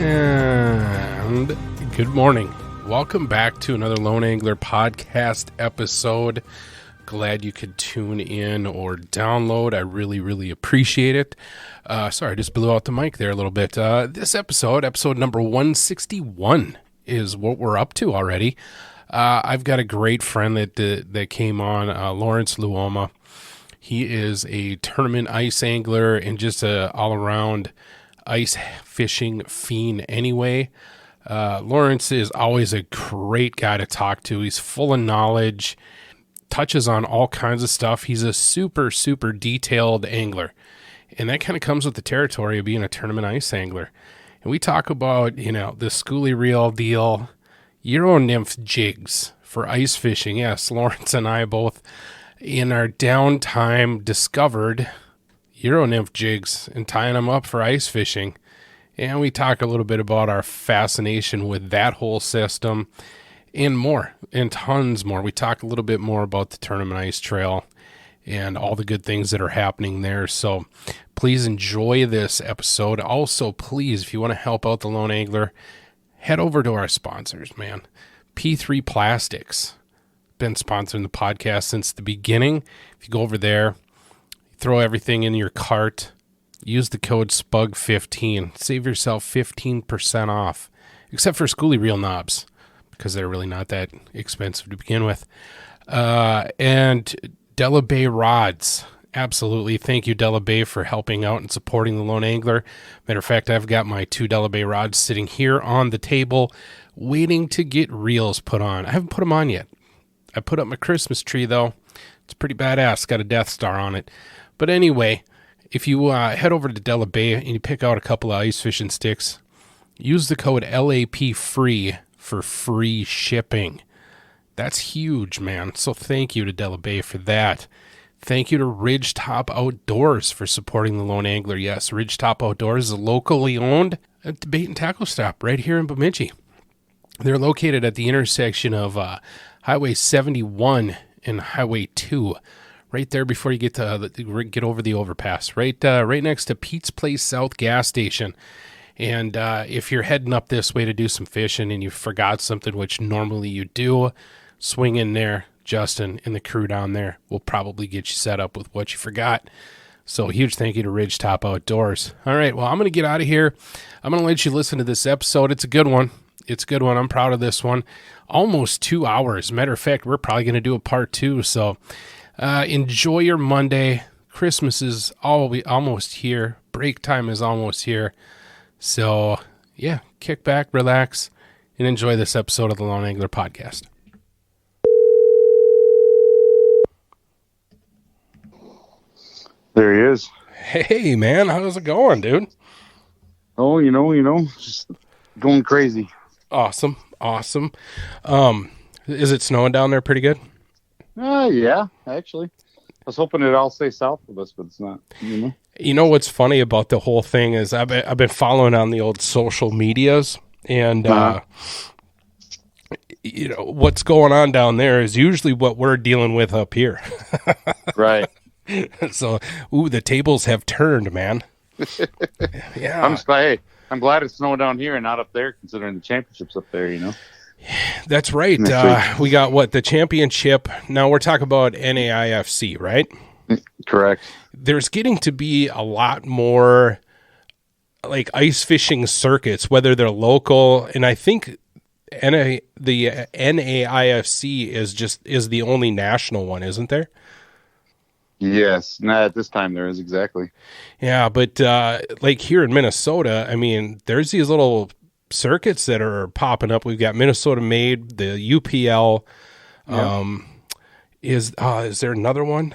And good morning. Welcome back to another Lone Angler podcast episode. Glad you could tune in or download. I really appreciate it. Sorry, I just blew out the mic there a little bit. This episode number 161, is what we're up to already. I've got a great friend that came on, Lawrence Luoma. He is a tournament ice angler and just a all-around ice fishing fiend anyway. Lawrence is always a great guy to talk to. He's full of knowledge, touches on all kinds of stuff. He's a super detailed angler, and that kind of comes with the territory of being a tournament ice angler. And we talk about, the Schooly reel deal, Euro Nymph jigs for ice fishing. Yes, Lawrence and I both in our downtime discovered Euro Nymph jigs and tying them up for ice fishing. And we talk a little bit about our fascination with that whole system and more, and tons more. We talk a little bit more about the tournament ice trail and all the good things that are happening there. So please enjoy this episode. Also, please, if you want to help out the Lone Angler, head over to our sponsors, man. P3 Plastics, been sponsoring the podcast since the beginning. If you go over there, throw everything in your cart, use the code SPUG15, save yourself 15% off, except for Schooly reel knobs, because they're really not that expensive to begin with. And Della Bay rods. Absolutely. Thank you, Della Bay, for helping out and supporting the Lone Angler. Matter of fact, I've got my 2 Della Bay rods sitting here on the table waiting to get reels put on. I haven't put them on yet. I put up my Christmas tree, though. It's pretty badass. Got a Death Star on it. But anyway, if you head over to Della Bay and you pick out a couple of ice fishing sticks, use the code LAPFREE for free shipping. That's huge, man. So thank you to Della Bay for that. Thank you to Ridgetop Outdoors for supporting the Lone Angler. Yes, Ridgetop Outdoors is a locally owned bait and tackle stop right here in Bemidji. They're located at the intersection of Highway 71 and Highway 2, right there before you get over the overpass, right next to Pete's Place South gas station. And if you're heading up this way to do some fishing and you forgot something, which normally you do, swing in there. Justin and the crew down there will probably get you set up with what you forgot. So huge thank you to Ridgetop Outdoors. All right, well, I'm going to get out of here. I'm going to let you listen to this episode. It's a good one. I'm proud of this one. Almost 2 hours. Matter of fact, we're probably going to do a part 2. So enjoy your Monday. Christmas is almost here. Break time is almost here. So, yeah, kick back, relax, and enjoy this episode of the Lone Angler Podcast. There he is. Hey, man, how's it going, dude? Oh, just going crazy. Awesome. Is it snowing down there pretty good? Yeah, actually. I was hoping it'd all stay south of us, but it's not, You know what's funny about the whole thing is I've been following on the old social medias, and what's going on down there is usually what we're dealing with up here. Right. So, the tables have turned, man. Yeah. I'm glad it's snowing down here and not up there, considering the championship's up there, That's right. We got the championship. Now we're talking about NAIFC, right? Correct. There's getting to be a lot more like ice fishing circuits, whether they're local, and I think the NAIFC is the only national one, isn't there? Yes, at this time there is, exactly. Yeah, but like here in Minnesota, I mean, there's these little circuits that are popping up. We've got Minnesota Made, the UPL. Yeah. Is there another one?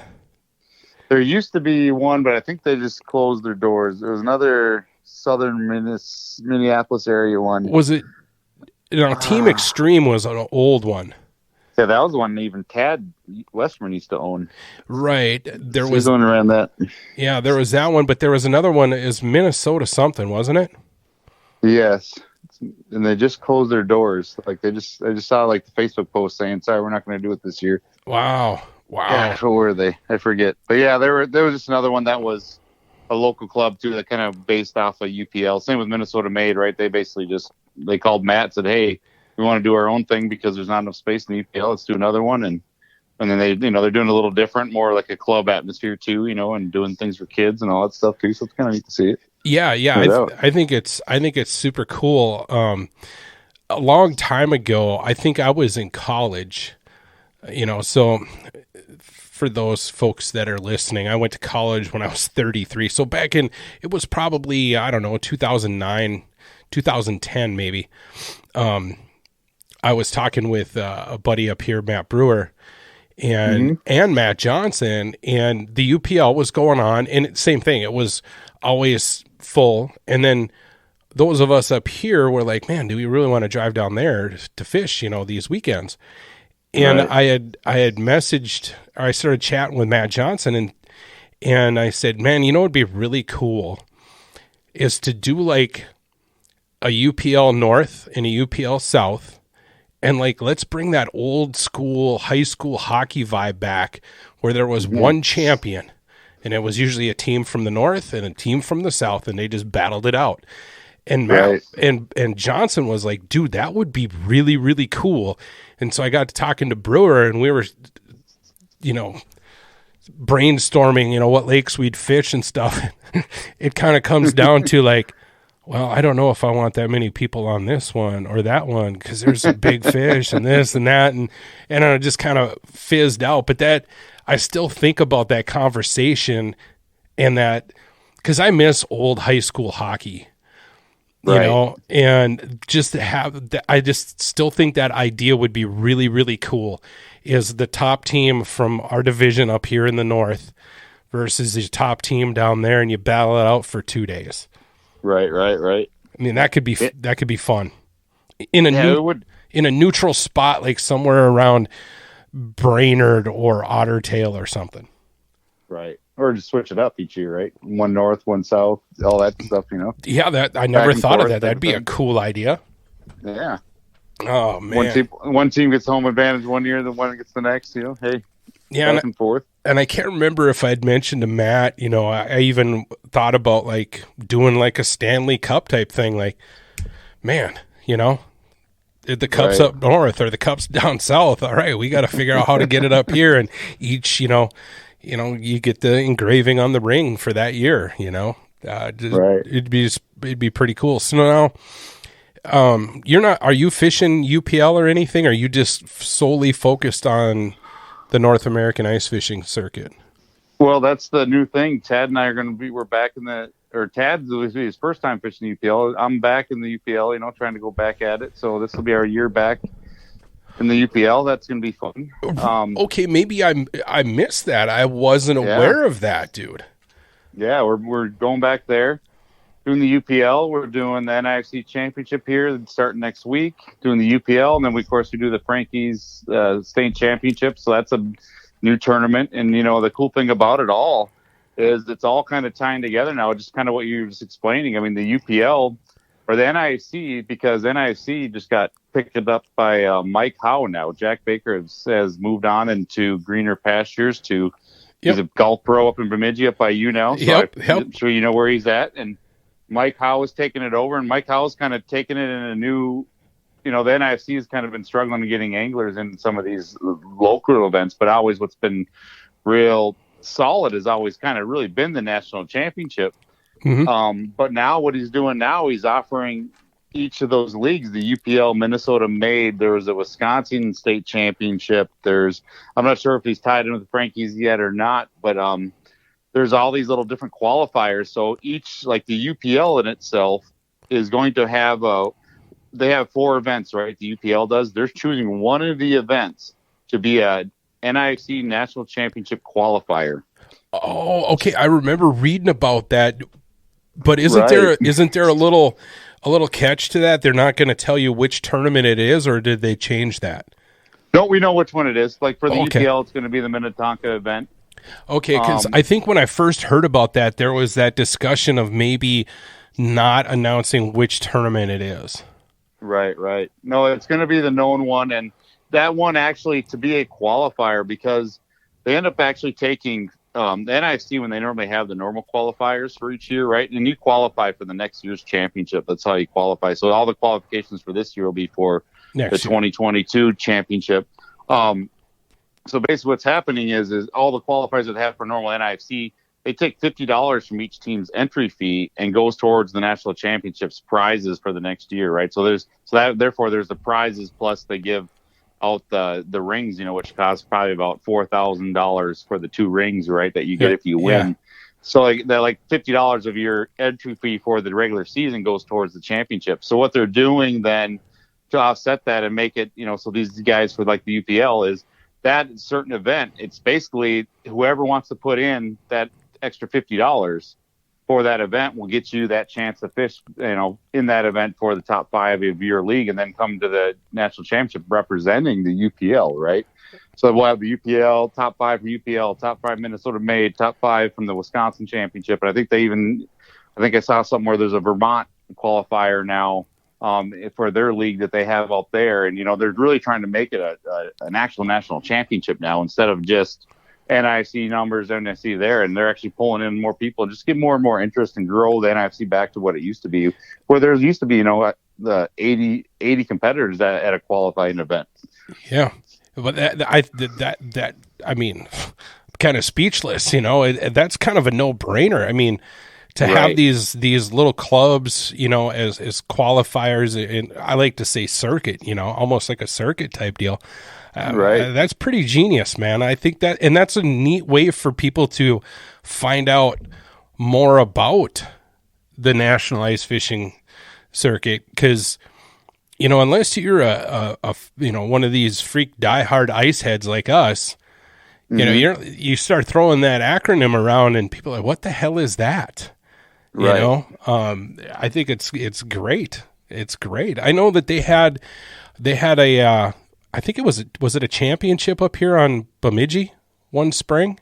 There used to be one, but I think they just closed their doors. There was another southern Minneapolis area one. Was it? Team Extreme was an old one. Yeah, that was one even Tad Westman used to own. Right. There was going around that. Yeah, there was that one, but there was another one. Is Minnesota something, wasn't it? Yes. And they just closed their doors. Like I just saw like the Facebook post saying, "Sorry, we're not going to do it this year." Wow. Yeah, who were they? I forget. But yeah, there was just another one that was a local club too that kind of based off of UPL. Same with Minnesota Made, right? They basically they called Matt and said, hey, we want to do our own thing because there's not enough space in the UPL. Let's do another one. And then they're doing a little different, more like a club atmosphere too, and doing things for kids and all that stuff too. So it's kind of neat to see it. Yeah. I think it's super cool. A long time ago, I think I was in college, so for those folks that are listening, I went to college when I was 33. So it was probably, I don't know, 2009, 2010 maybe. I was talking with a buddy up here, Matt Brewer, and Matt Johnson, and the UPL was going on, and same thing. It was always full. And then those of us up here were like, man, do we really want to drive down there to fish, these weekends? And right. I had messaged, or I started chatting with Matt Johnson, and I said, man, it'd be really cool is to do like a UPL North and a UPL South, and like let's bring that old school high school hockey vibe back, where there was one champion, and it was usually a team from the North and a team from the South, and they just battled it out. And Matt and Johnson was like, dude, that would be really, really cool. And so I got to talking to Brewer, and we were, brainstorming, what lakes we'd fish and stuff. It kind of comes down to like, well, I don't know if I want that many people on this one or that one, because there's a big fish and this and that. And I just kind of fizzed out. But that, I still think about that conversation, and that, because I miss old high school hockey. And just to have that, I just still think that idea would be really, really cool, is the top team from our division up here in the North versus the top team down there, and you battle it out for 2 days. Right. I mean, that could be fun in a neutral spot, like somewhere around Brainerd or Otter Tail or something. Right. Or just switch it up each year, right? One North, one South, all that stuff, Yeah, that I never thought of that. That'd be a cool idea. Yeah. Oh man. One team gets home advantage one year, the one gets the next. Hey. Yeah, back and forth. And I can't remember if I'd mentioned to Matt. I even thought about like doing like a Stanley Cup type thing. Like, man, the Cup's up north or the Cup's down south. All right, we got to figure out how to get it up here, and each, you get the engraving on the ring for that year, it'd be pretty cool. So now, are you fishing UPL or anything? Or are you just solely focused on the North American ice fishing circuit? Well, that's the new thing. Tad and I we're back Tad's his first time fishing UPL. I'm back in the UPL, trying to go back at it. So this will be our year back in the UPL. That's going to be fun. Okay, maybe I missed that. I wasn't aware of that, dude. Yeah, we're going back there, doing the UPL. We're doing the NIFC Championship here starting next week, doing the UPL, and then we do the Frankie's State Championship. So that's a new tournament, and the cool thing about it all is it's all kind of tying together now. Just kind of what you were just explaining. I mean, the UPL or the NIFC, because NIFC just got picked up by Mike Howe now. Jack Baker has moved on into greener pastures he's a golf pro up in Bemidji up by you now. So I'm sure you know where he's at. And Mike Howe is taking it over, and Mike Howe's kind of taking it in a new, the NIFC has kind of been struggling to getting anglers in some of these local events, but always what's been real solid has always kind of really been the national championship. But now what he's doing now, he's offering each of those leagues, the UPL Minnesota Made, there was a Wisconsin State Championship. I'm not sure if he's tied in with the Frankies yet or not, but there's all these little different qualifiers. So each, like the UPL in itself is going to have they have 4 events, right? The UPL does. They're choosing one of the events to be a NIFC National Championship qualifier. Oh, okay. I remember reading about that, but isn't there a little catch to that? They're not going to tell you which tournament it is, or did they change that? No, we know which one it is. Like for the UPL, it's going to be the Minnetonka event. Okay, because I think when I first heard about that, there was that discussion of maybe not announcing which tournament it is. Right. No, it's going to be the known one, and that one actually to be a qualifier, because they end up actually taking the NIFC, when they normally have the normal qualifiers for each year, right? And you qualify for the next year's championship. That's how you qualify. So all the qualifications for this year will be for the 2022 championship. So basically what's happening is all the qualifiers that have for normal NIFC, they take $50 from each team's entry fee and goes towards the national championships prizes for the next year, right? So therefore there's the prizes, plus they give out the rings, which costs probably about $4,000 for the 2 rings, right, that you get if you win. Yeah. So like $50 of your entry fee for the regular season goes towards the championship. So what they're doing then to offset that and make it, so these guys for like the UPL is that certain event, it's basically whoever wants to put in that extra $50 for that event will get you that chance to fish, in that event for the top 5 of your league, and then come to the national championship representing the UPL, right? So we'll have the UPL, top 5 from UPL, top 5 Minnesota Made, top 5 from the Wisconsin Championship. And I think I saw something where there's a Vermont qualifier now for their league that they have out there. And, they're really trying to make it an actual national championship now, instead of just NIFC numbers, NIFC there, and they're actually pulling in more people and just get more and more interest and grow the NIFC back to what it used to be, where there used to be, the 80 competitors at a qualifying event. Yeah. But I mean, kind of speechless, that's kind of a no-brainer. I mean, to have these little clubs, as qualifiers, and I like to say circuit, almost like a circuit type deal. That's pretty genius, man. I think and that's a neat way for people to find out more about the national ice fishing circuit, because unless you're a one of these freak diehard ice heads like us, you start throwing that acronym around and people are like, what the hell is that? I think it's great. It's great. I know that they had a I think was it a championship up here on Bemidji one spring?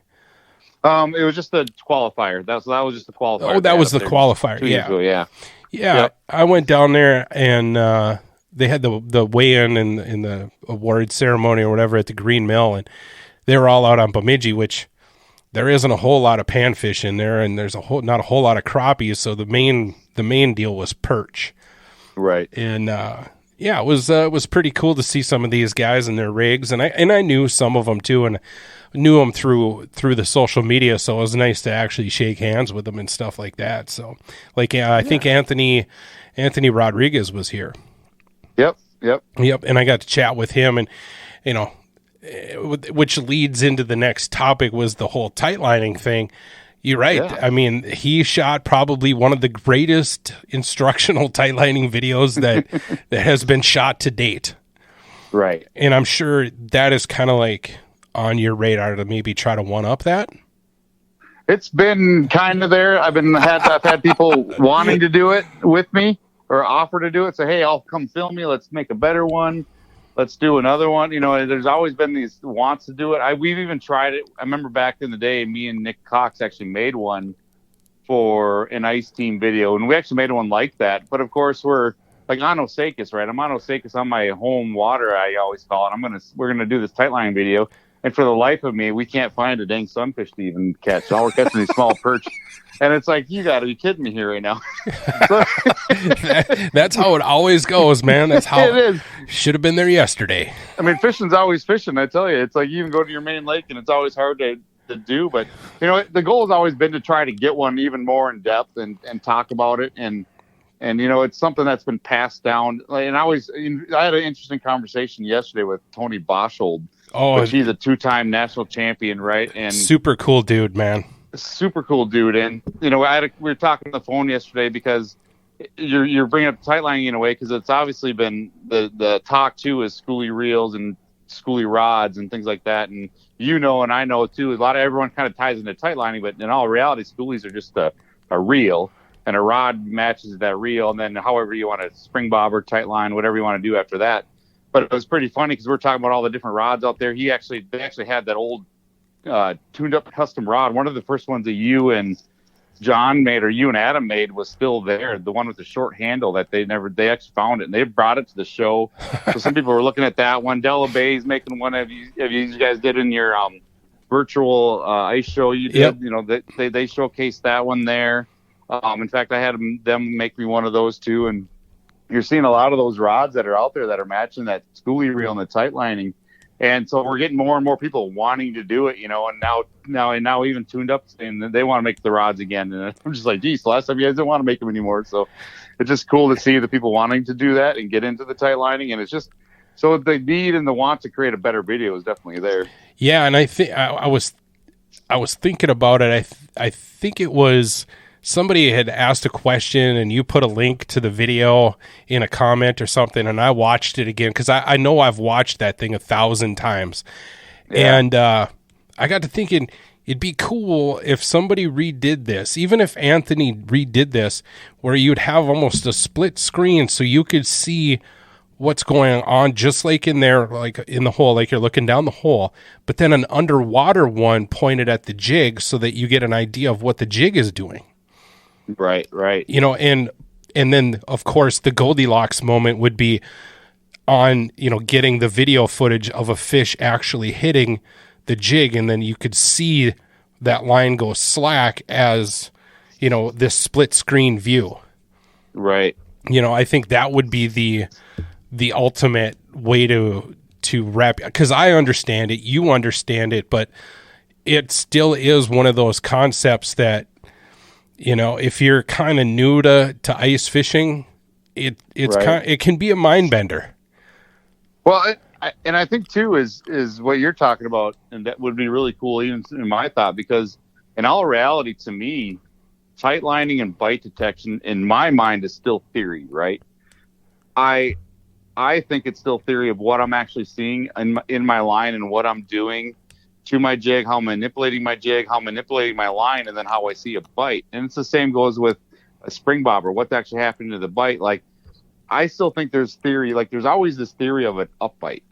It was just the qualifier. That was just the qualifier. Oh, that was the qualifier. Yeah. Yep. I went down there and they had the weigh-in and the award ceremony or whatever at the Green Mill, and they were all out on Bemidji, which there isn't a whole lot of panfish in there, and there's not a whole lot of crappies. So the main deal was perch. Right. And it was pretty cool to see some of these guys and their rigs, and I knew some of them too, and knew them through the social media. So it was nice to actually shake hands with them and stuff like that. So, I think Anthony Rodriguez was here. Yep. And I got to chat with him, and which leads into the next topic, was the whole tight lining thing. You're right. Yeah. I mean, he shot probably one of the greatest instructional tight lining videos that has been shot to date. Right. And I'm sure that is kind of like on your radar to maybe try to one up that. It's been kind of there. I've had people wanting to do it with me or offer to do it. Say, hey, I'll come film you. Let's make a better one. Let's do another one. There's always been these wants to do it. We've even tried it. I remember back in the day, me and Nick Cox actually made one for an ice team video, and we actually made one like that. But of course, we're like on Osakis, right? I'm on Osakis on my home water, I always call it. We're gonna do this tight line video, and for the life of me, we can't find a dang sunfish to even catch. All we're catching these small perch. And it's like, you got to be kidding me here right now. That's how it always goes, man. That's how it is. Should have been there yesterday. I mean, fishing's always fishing. I tell you, it's like you even go to your main lake, and it's always hard to do. But the goal has always been to try to get one even more in depth and talk about it. And it's something that's been passed down. And I had an interesting conversation yesterday with Tony Boschel. Oh, he's a 2-time national champion, right? And super cool dude, man. Super cool dude. And we were talking on the phone yesterday because you're bringing up tight lining in a way, because it's obviously been the talk too is Schooly reels and Schooly rods and things like that. And and I know too, everyone kind of ties into tight lining, but in all reality, Schoolies are just a reel, and a rod matches that reel, and then however you want to spring bobber, tight line, whatever you want to do after that. But it was pretty funny because we're talking about all the different rods out there. They actually had that old tuned up custom rod. One of the first ones that you and John made, or you and Adam made, was still there. The one with the short handle that they actually found it, and they brought it to the show. So some people were looking at that one. Della Bay's making one. Have you guys did in your virtual ice show you did. Yep. You know, they showcased that one there. In fact, I had them make me one of those too. And you're seeing a lot of those rods that are out there that are matching that Schooly reel and the tight lining. And so we're getting more and more people wanting to do it, you know, and now even tuned up and they want to make the rods again. And I'm just like, geez, last time you guys didn't want to make them anymore. So it's just cool to see the people wanting to do that and get into the tight lining. And it's just, so the need and the want to create a better video is definitely there. Yeah. And I think I was thinking about it. I think it was somebody had asked a question and you put a link to the video in a comment or something, and I watched it again because I know I've watched that thing 1,000 times. Yeah. And I got to thinking it'd be cool if somebody redid this, even if Anthony redid this, where you'd have almost a split screen so you could see what's going on, just like in there, like in the hole, like you're looking down the hole, but then an underwater one pointed at the jig so that you get an idea of what the jig is doing. Right. You know, and then of course the Goldilocks moment would be on, you know, getting the video footage of a fish actually hitting the jig, and then you could see that line go slack as, you know, this split screen view. Right. You know, I think that would be the ultimate way to wrap, because I understand it, you understand it, but it still is one of those concepts that, you know, if you're kind of new to ice fishing, it's right. It can be a mind bender. Well, I think too is what you're talking about, and that would be really cool, even in my thought, because in all reality, to me, tight lining and bite detection, in my mind, is still theory, right? I think it's still theory of what I'm actually seeing in my line and what I'm doing to my jig, how I'm manipulating my jig, how I'm manipulating my line, and then how I see a bite. And it's the same goes with a spring bobber, what's actually happening to the bite. Like, I still think there's theory, like there's always this theory of an up bite.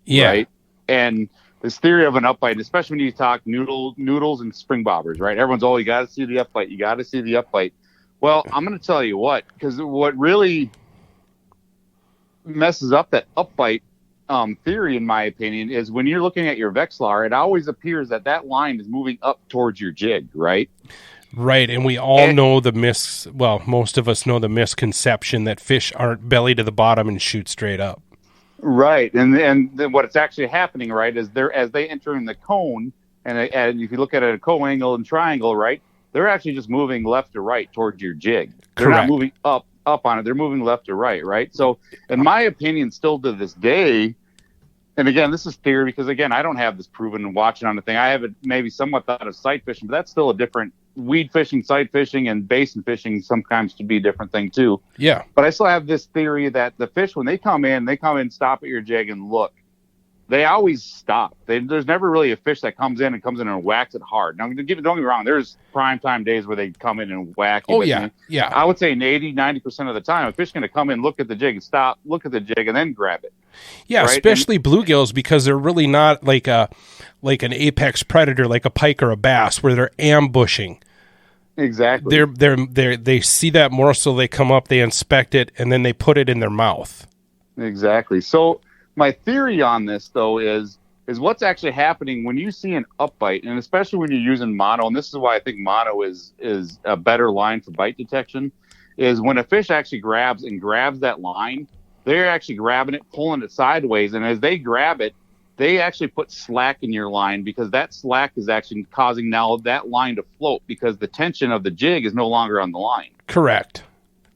Yeah. Right? And this theory of an up bite, especially when you talk noodles and spring bobbers, right? Everyone's, oh, you got to see the up bite. You got to see the up bite. Well, I'm going to tell you what, because what really messes up that up bite theory, in my opinion, is when you're looking at your Vexilar, it always appears that line is moving up towards your jig, right? Right, and we all know most of us know the misconception that fish aren't belly to the bottom and shoot straight up. Right, and then what's actually happening, right, is as they enter in the cone, and if you look at it at a co-angle and triangle, right, they're actually just moving left to right towards your jig. They're Correct. Not moving up on it. They're moving left to right, right? So, in my opinion, still to this day, and again, this is theory because, again, I don't have this proven and watching on the thing. I have it maybe somewhat thought of sight fishing, but that's still a different weed fishing, sight fishing, and basin fishing sometimes to be a different thing too. Yeah. But I still have this theory that the fish, when they come in, stop at your jig and look. They always stop. There's never really a fish that comes in and whacks it hard. Now, don't get me wrong. There's prime time days where they come in and whack it. Oh, yeah. Yeah. I would say 90% of the time, a fish is going to come in, look at the jig, and stop, look at the jig, and then grab it. Yeah, right? Especially bluegills, because they're really not like an apex predator, like a pike or a bass, where they're ambushing. Exactly. They see that morsel, they come up, they inspect it, and then they put it in their mouth. Exactly. So my theory on this, though, is what's actually happening when you see an up bite, and especially when you're using mono, and this is why I think mono is a better line for bite detection, is when a fish actually grabs that line, they're actually grabbing it, pulling it sideways, and as they grab it, they actually put slack in your line, because that slack is actually causing now that line to float, because the tension of the jig is no longer on the line. Correct.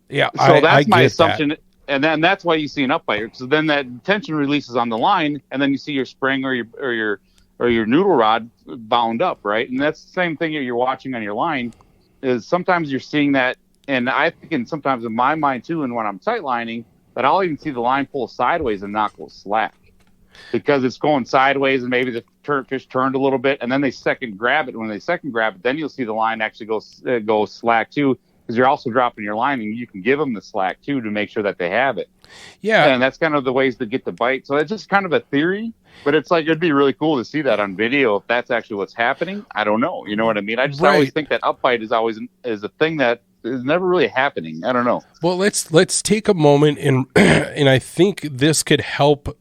Yeah. So that's my assumption. That. And then that's why you see an up bite. So then that tension releases on the line, and then you see your spring or your noodle rod bound up, right? And that's the same thing that you're watching on your line. Is sometimes you're seeing that, and I think sometimes in my mind too, and when I'm tight lining, that I'll even see the line pull sideways and not go slack, because it's going sideways, and maybe the fish turned a little bit, and then they second grab it. When they second grab it, then you'll see the line actually go slack too. Because you're also dropping your line, and you can give them the slack too to make sure that they have it. Yeah, and that's kind of the ways to get the bite. So it's just kind of a theory, but it's like it'd be really cool to see that on video if that's actually what's happening. I don't know. You know what I mean? I just always think that up bite is a thing that is never really happening. I don't know. Well, let's take a moment and and I think this could help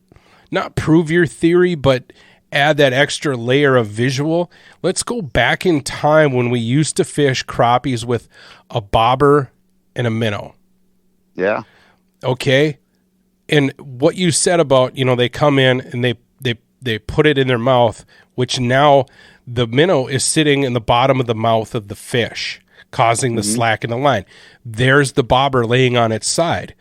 not prove your theory, but add that extra layer of visual, let's go back in time when we used to fish crappies with a bobber and a minnow. Yeah. Okay. And what you said about, they come in and they put it in their mouth, which now the minnow is sitting in the bottom of the mouth of the fish, causing the slack in the line. There's the bobber laying on its side.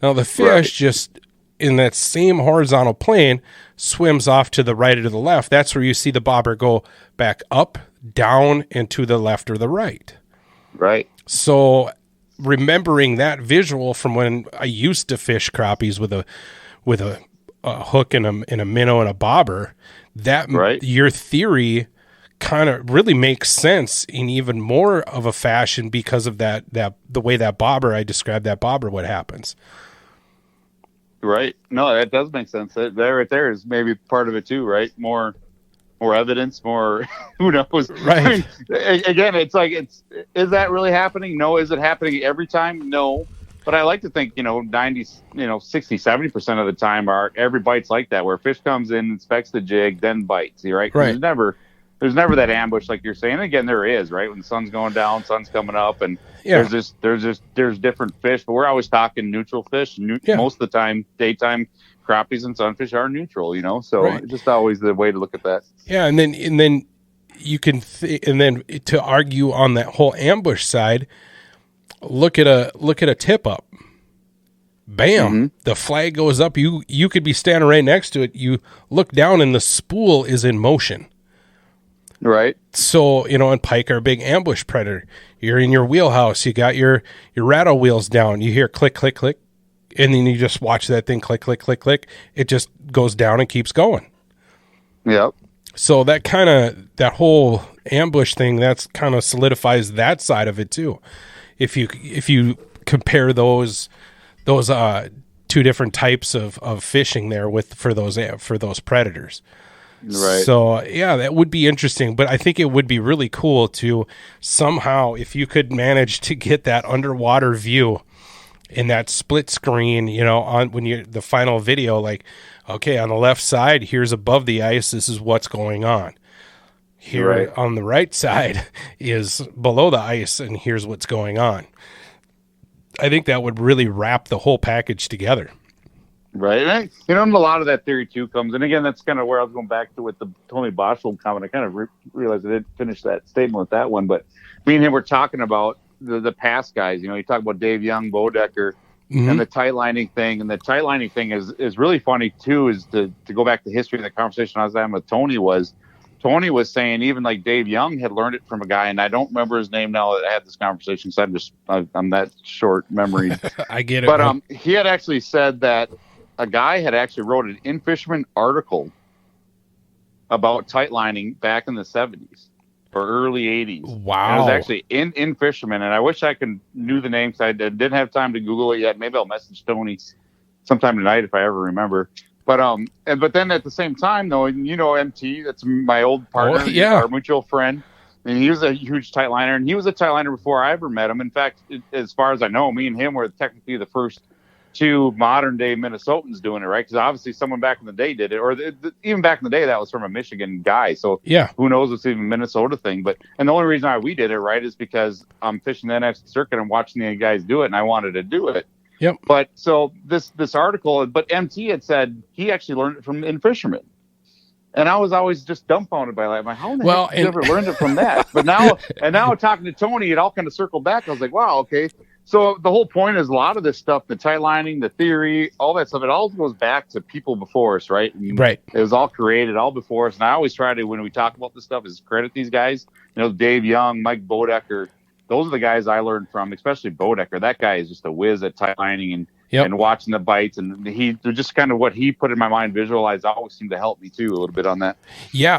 Now the fish just in that same horizontal plane swims off to the right or to the left. That's where you see the bobber go back up, down, and to the left or the right. Right. So remembering that visual from when I used to fish crappies with a hook and a minnow and a bobber, that your theory kind of really makes sense in even more of a fashion because of that the way that bobber, I described that bobber, what happens. Right. No, that does make sense. That right there is maybe part of it too, right? More evidence, more who knows. Right. I mean, again, it's like is that really happening? No. Is it happening every time? No. But I like to think, 90, 60, 70% of the time every bite's like that, where a fish comes in, inspects the jig, then bites. Right? Right. There's never that ambush like you're saying. And again, there is, right? When the sun's going down, sun's coming up, and there's different fish. But we're always talking neutral fish. Most of the time, daytime crappies and sunfish are neutral. So it's just always the way to look at that. Yeah, and then you can and then to argue on that whole ambush side, look at a tip up. Bam! The flag goes up. You could be standing right next to it. You look down, and the spool is in motion. Right. So, and pike are a big ambush predator. You're in your wheelhouse. You got your rattle wheels down. You hear click, click, click. And then you just watch that thing click, click, click, click. It just goes down and keeps going. Yep. So that whole ambush thing, that's kind of solidifies that side of it too. If you compare those two different types of fishing there for those predators. Right. So yeah, that would be interesting, but I think it would be really cool to somehow, if you could manage to get that underwater view in that split screen, on the final video, like, okay, on the left side, here's above the ice, this is what's going on. Here on the right side is below the ice, and here's what's going on. I think that would really wrap the whole package together. Right. And a lot of that theory too comes, and again, that's kind of where I was going back to with the Tony Boschel comment. I kind of realized I didn't finish that statement with that one, but me and him were talking about the past guys. You talk about Dave Young, Bodecker, and the tight lining thing. And the tight lining thing is really funny too, is to go back to history. The conversation I was having with Tony was saying even like Dave Young had learned it from a guy, and I don't remember his name now that I had this conversation, so I'm that short memory. I get it. But he had actually said that a guy had actually wrote an In-Fisherman article about tight lining back in the 70s or early 80s. Wow. And it was actually in Fisherman, and I wish I knew the name because I didn't have time to Google it yet. Maybe I'll message Tony sometime tonight if I ever remember. But then at the same time, though, MT, that's my old partner, our mutual friend, and he was a huge tight liner, and he was a tight liner before I ever met him. In fact, as far as I know, me and him were technically the first two modern day Minnesotans doing it, right? Because obviously someone back in the day did it, or even back in the day that was from a Michigan guy. So who knows, it's even a Minnesota thing. And the only reason why we did it, right, is because I'm fishing the NFC circuit and watching the guys do it, and I wanted to do it. Yep. But so this article, but MT had said he actually learned it from In Fisherman. And I was always just dumbfounded by that. I'm like, how in the heck did you ever learned it from that? But now talking to Tony, it all kind of circled back. I was like, wow, okay. So the whole point is a lot of this stuff, the tight lining, the theory, all that stuff, it all goes back to people before us, right? Right. It was all created all before us. And I always try to, when we talk about this stuff, is credit these guys. Dave Young, Mike Bodecker, those are the guys I learned from, especially Bodecker. That guy is just a whiz at tight lining and watching the bites. And he just kind of what he put in my mind, visualized, always seemed to help me too a little bit on that. Yeah,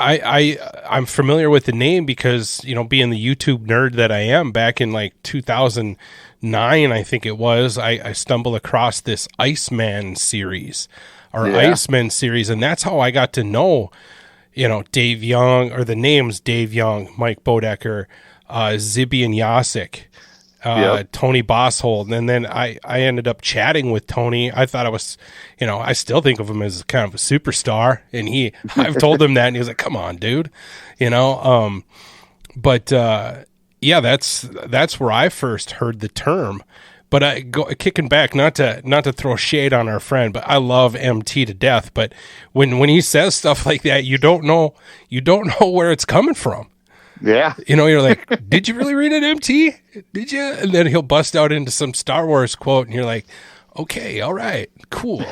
I'm familiar with the name because, being the YouTube nerd that I am, back in like 2009, I think it was, I stumbled across this Iceman series, Iceman series. And that's how I got to know, Dave Young, or the names Dave Young, Mike Bodecker, Zibby and Yasik. Yep. Tony Boschel. And then I ended up chatting with Tony. I thought I was, I still think of him as kind of a superstar. And I've told him that, and he was like, come on, dude, but yeah, that's where I first heard the term. But kicking back, not to throw shade on our friend, but I love MT to death. But when he says stuff like that, you don't know where it's coming from. Yeah. You're like, did you really read it, MT? Did you? And then he'll bust out into some Star Wars quote, and you're like, okay, all right, cool.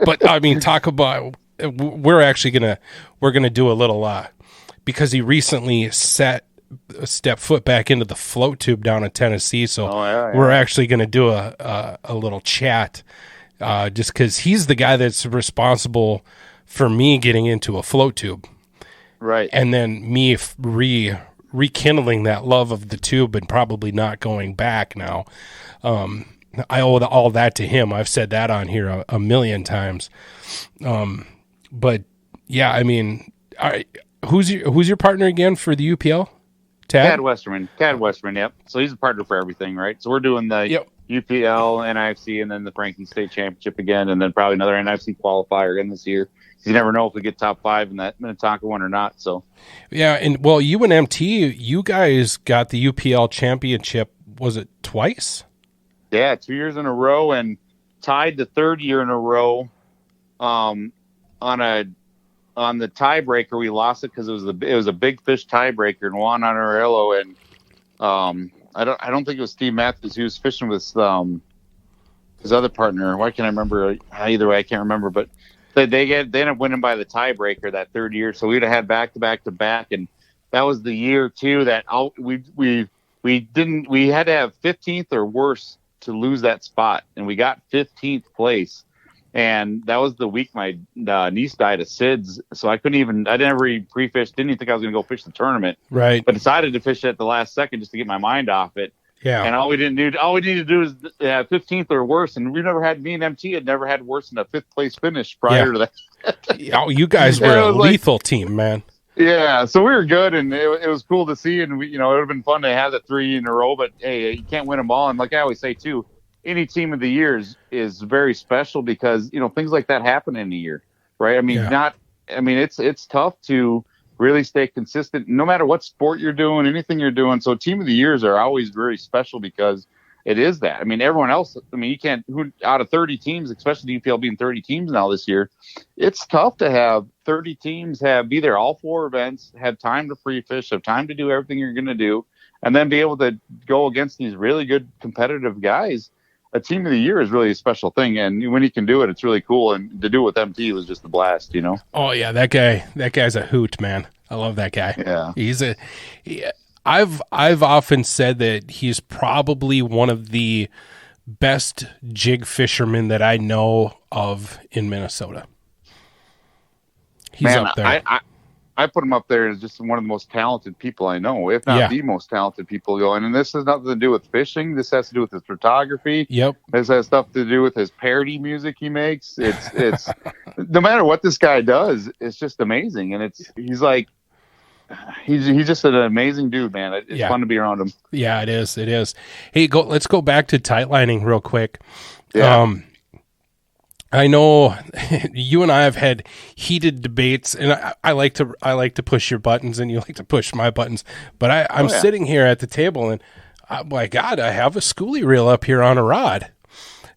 But I mean, talk about, we're gonna do a little because he recently stepped foot back into the float tube down in Tennessee, so we're actually going to do a little chat, just because he's the guy that's responsible for me getting into a float tube, right? And then me rekindling that love of the tube and probably not going back now. I owe all that to him. I've said that on here a million times. But yeah, I mean, who's your partner again for the UPL? Tad Westerman. Yep. So he's a partner for everything, right? So we're doing the UPL, NIFC, and then the Franklin State Championship again, and then probably another NIFC qualifier again this year. You never know if we get top 5 in that Minnetonka one or not. So yeah, and well, you and MT, you guys got the UPL championship. Was it twice? Yeah, 2 years in a row, and tied the third year in a row. On the tiebreaker, we lost it because it was a big fish tiebreaker, and Juan Honorello and I don't think it was Steve Matthews. He was fishing with his other partner. Why can't I remember? Either way, I can't remember. But they ended up winning by the tiebreaker that third year. So we'd have had back to back, and that was the year too that we had to have 15th or worse to lose that spot, and we got 15th place. And that was the week my niece died of SIDS, so I never pre-fished, didn't even think I was going to go fish the tournament. Right. But decided to fish it at the last second just to get my mind off it. Yeah. And all we needed to do is 15th or worse, and me and MT had never had worse than a 5th place finish prior to that. Oh, you guys were a lethal team, man. Yeah, so we were good, and it was cool to see, and it would have been fun to have that 3 in a row, but hey, you can't win them all. And like I always say too, any team of the year is very special because things like that happen in a year, right? I mean, it's tough to really stay consistent no matter what sport you're doing, anything you're doing. So team of the years are always very special because it is that. I mean, everyone else. I mean, you can't. Out of 30 teams, especially the UPL being 30 teams now this year, it's tough to have 30 teams be there all 4 events, have time to free fish, have time to do everything you're going to do, and then be able to go against these really good competitive guys. A team of the year is really a special thing, and when you can do it, it's really cool. And to do it with MT was just a blast, Oh yeah, that guy's a hoot, man. I love that guy. Yeah, I've often said that he's probably one of the best jig fishermen that I know of in Minnesota. He's up there. I put him up there as just one of the most talented people I know, if not the most talented people going. And this has nothing to do with fishing. This has to do with his photography. Yep. This has stuff to do with his parody music he makes. It's no matter what this guy does, it's just amazing. And he's just an amazing dude, man. It's fun to be around him. Yeah, it is. It is. Hey, let's go back to tightlining real quick. Yeah. I know you and I have had heated debates, and I like to push your buttons, and you like to push my buttons. But I'm sitting here at the table, and my God, I have a Schooly reel up here on a rod,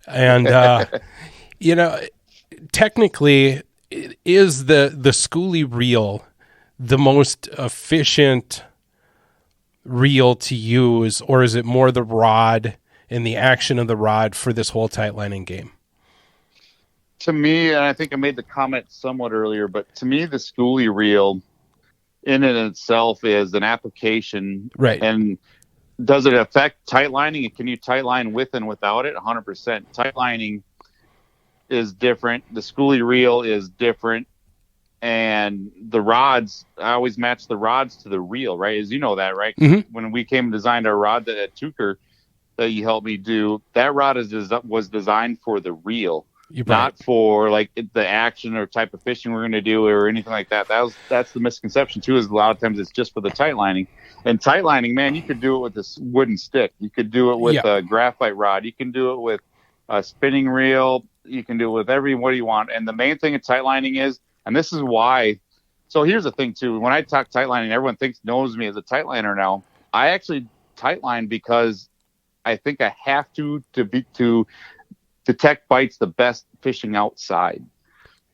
and technically, is the Schooly reel the most efficient reel to use, or is it more the rod and the action of the rod for this whole tightlining game? To me, and I think I made the comment somewhat earlier, but to me, the Schooly reel in and itself is an application. Right. And does it affect tightlining? And can you tightline with and without it? 100%. Tightlining is different. The Schooly reel is different. And the rods, I always match the rods to the reel, right? As you know that, right? Mm-hmm. When we came and designed our rod at Tucker that you helped me do, that rod was designed for the reel. not for like the action or type of fishing we're going to do or anything like that. That's the misconception too, is a lot of times it's just for the tight lining. And tight lining, man, you could do it with this wooden stick. You could do it with a graphite rod. You can do it with a spinning reel. You can do it with what you want. And the main thing in tight lining is, and this is why. So here's the thing too. When I talk tight lining, everyone knows me as a tight liner now. I actually tight line because I think I have to detect bites the best fishing outside.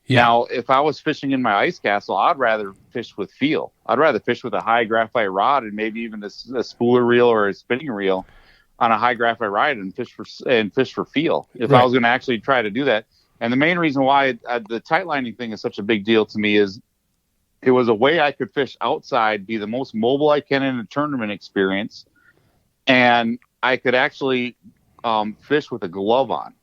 Yeah. Now, if I was fishing in my ice castle, I'd rather fish with feel. I'd rather fish with a high graphite rod and maybe even a spooler reel or a spinning reel on a high graphite rod and fish for feel. If I was going to actually try to do that. And the main reason why the tight lining thing is such a big deal to me is it was a way I could fish outside, be the most mobile I can in a tournament experience, and I could actually fish with a glove on.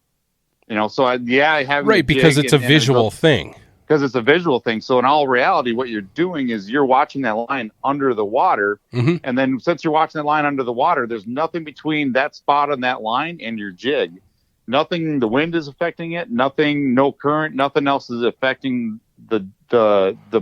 So I have because it's a visual thing. Because it's a visual thing. So in all reality, what you're doing is you're watching that line under the water, and then since you're watching that line under the water, there's nothing between that spot on that line and your jig. Nothing, the wind is affecting it. Nothing, no current, nothing else is affecting the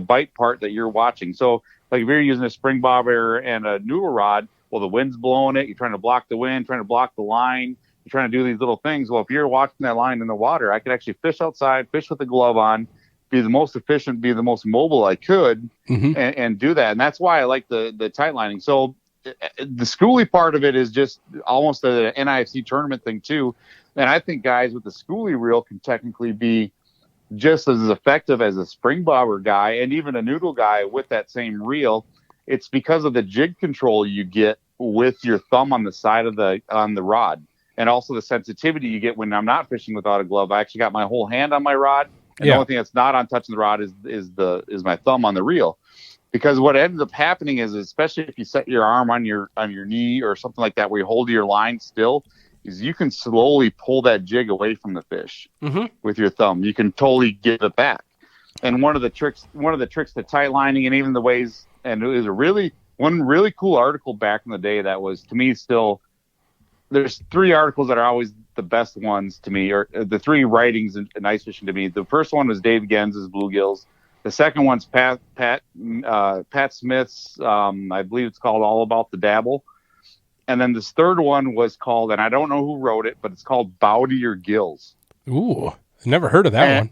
bite part that you're watching. So like if you're using a spring bobber and a noodle rod, well, the wind's blowing it. You're trying to block the wind, trying to block the line. You're trying to do these little things. Well, if you're watching that line in the water, I could actually fish outside, fish with a glove on, be the most efficient, be the most mobile I could, and do that. And that's why I like the tight lining. So the Schooly part of it is just almost an NIFC tournament thing too. And I think guys with the Schooly reel can technically be just as effective as a spring bobber guy and even a noodle guy with that same reel. It's because of the jig control you get with your thumb on the side of on the rod, and also the sensitivity you get when I'm not fishing without a glove. I actually got my whole hand on my rod, and the only thing that's not on touching the rod is my thumb on the reel. Because what ends up happening is, especially if you set your arm on your knee or something like that, where you hold your line still, is you can slowly pull that jig away from the fish with your thumb. You can totally give it back. And one of the tricks to tight lining, and even the ways, and it was one really cool article back in the day that was, to me, still, there's three articles that are always the best ones to me, or the three writings in ice fishing to me. The first one was Dave Genz's Bluegills. The second one's Pat Smith's, I believe it's called All About the Dabble. And then this third one was called, and I don't know who wrote it, but it's called Bow to Your Gills. Ooh, never heard of that one.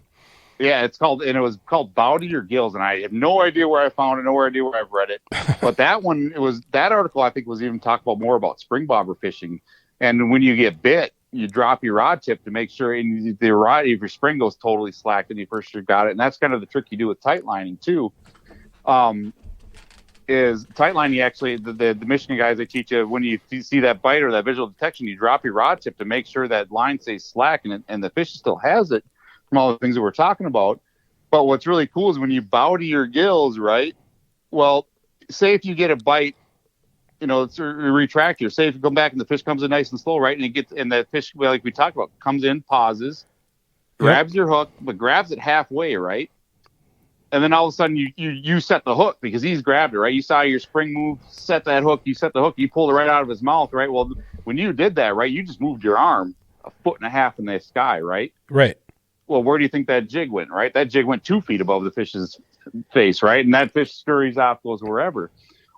Yeah, it was called Bow to Your Gills, and I have no idea where I found it, no idea where I've read it. But that article I think was even talking more about spring bobber fishing. And when you get bit, you drop your rod tip to make sure if your spring goes totally slack and you first got it. And that's kind of the trick you do with tight lining too. Is tight lining, actually, the Michigan guys, they teach you when you see that bite or that visual detection, you drop your rod tip to make sure that line stays slack and the fish still has it from all the things that we're talking about. But what's really cool is when you bow to your gills, right? Well, say if you get a bite, it's a retractor. Say if you come back and the fish comes in nice and slow, right? And the fish, like we talked about, comes in, pauses, grabs your hook, but grabs it halfway, right? And then all of a sudden you set the hook because he's grabbed it, right? You saw your spring move, set that hook, you set the hook, you pulled it right out of his mouth, right? Well, when you did that, right, you just moved your arm 1.5 feet in the sky, right? Right. Well, where do you think that jig went, right? That jig went 2 feet above the fish's face, right? And that fish scurries off, goes wherever.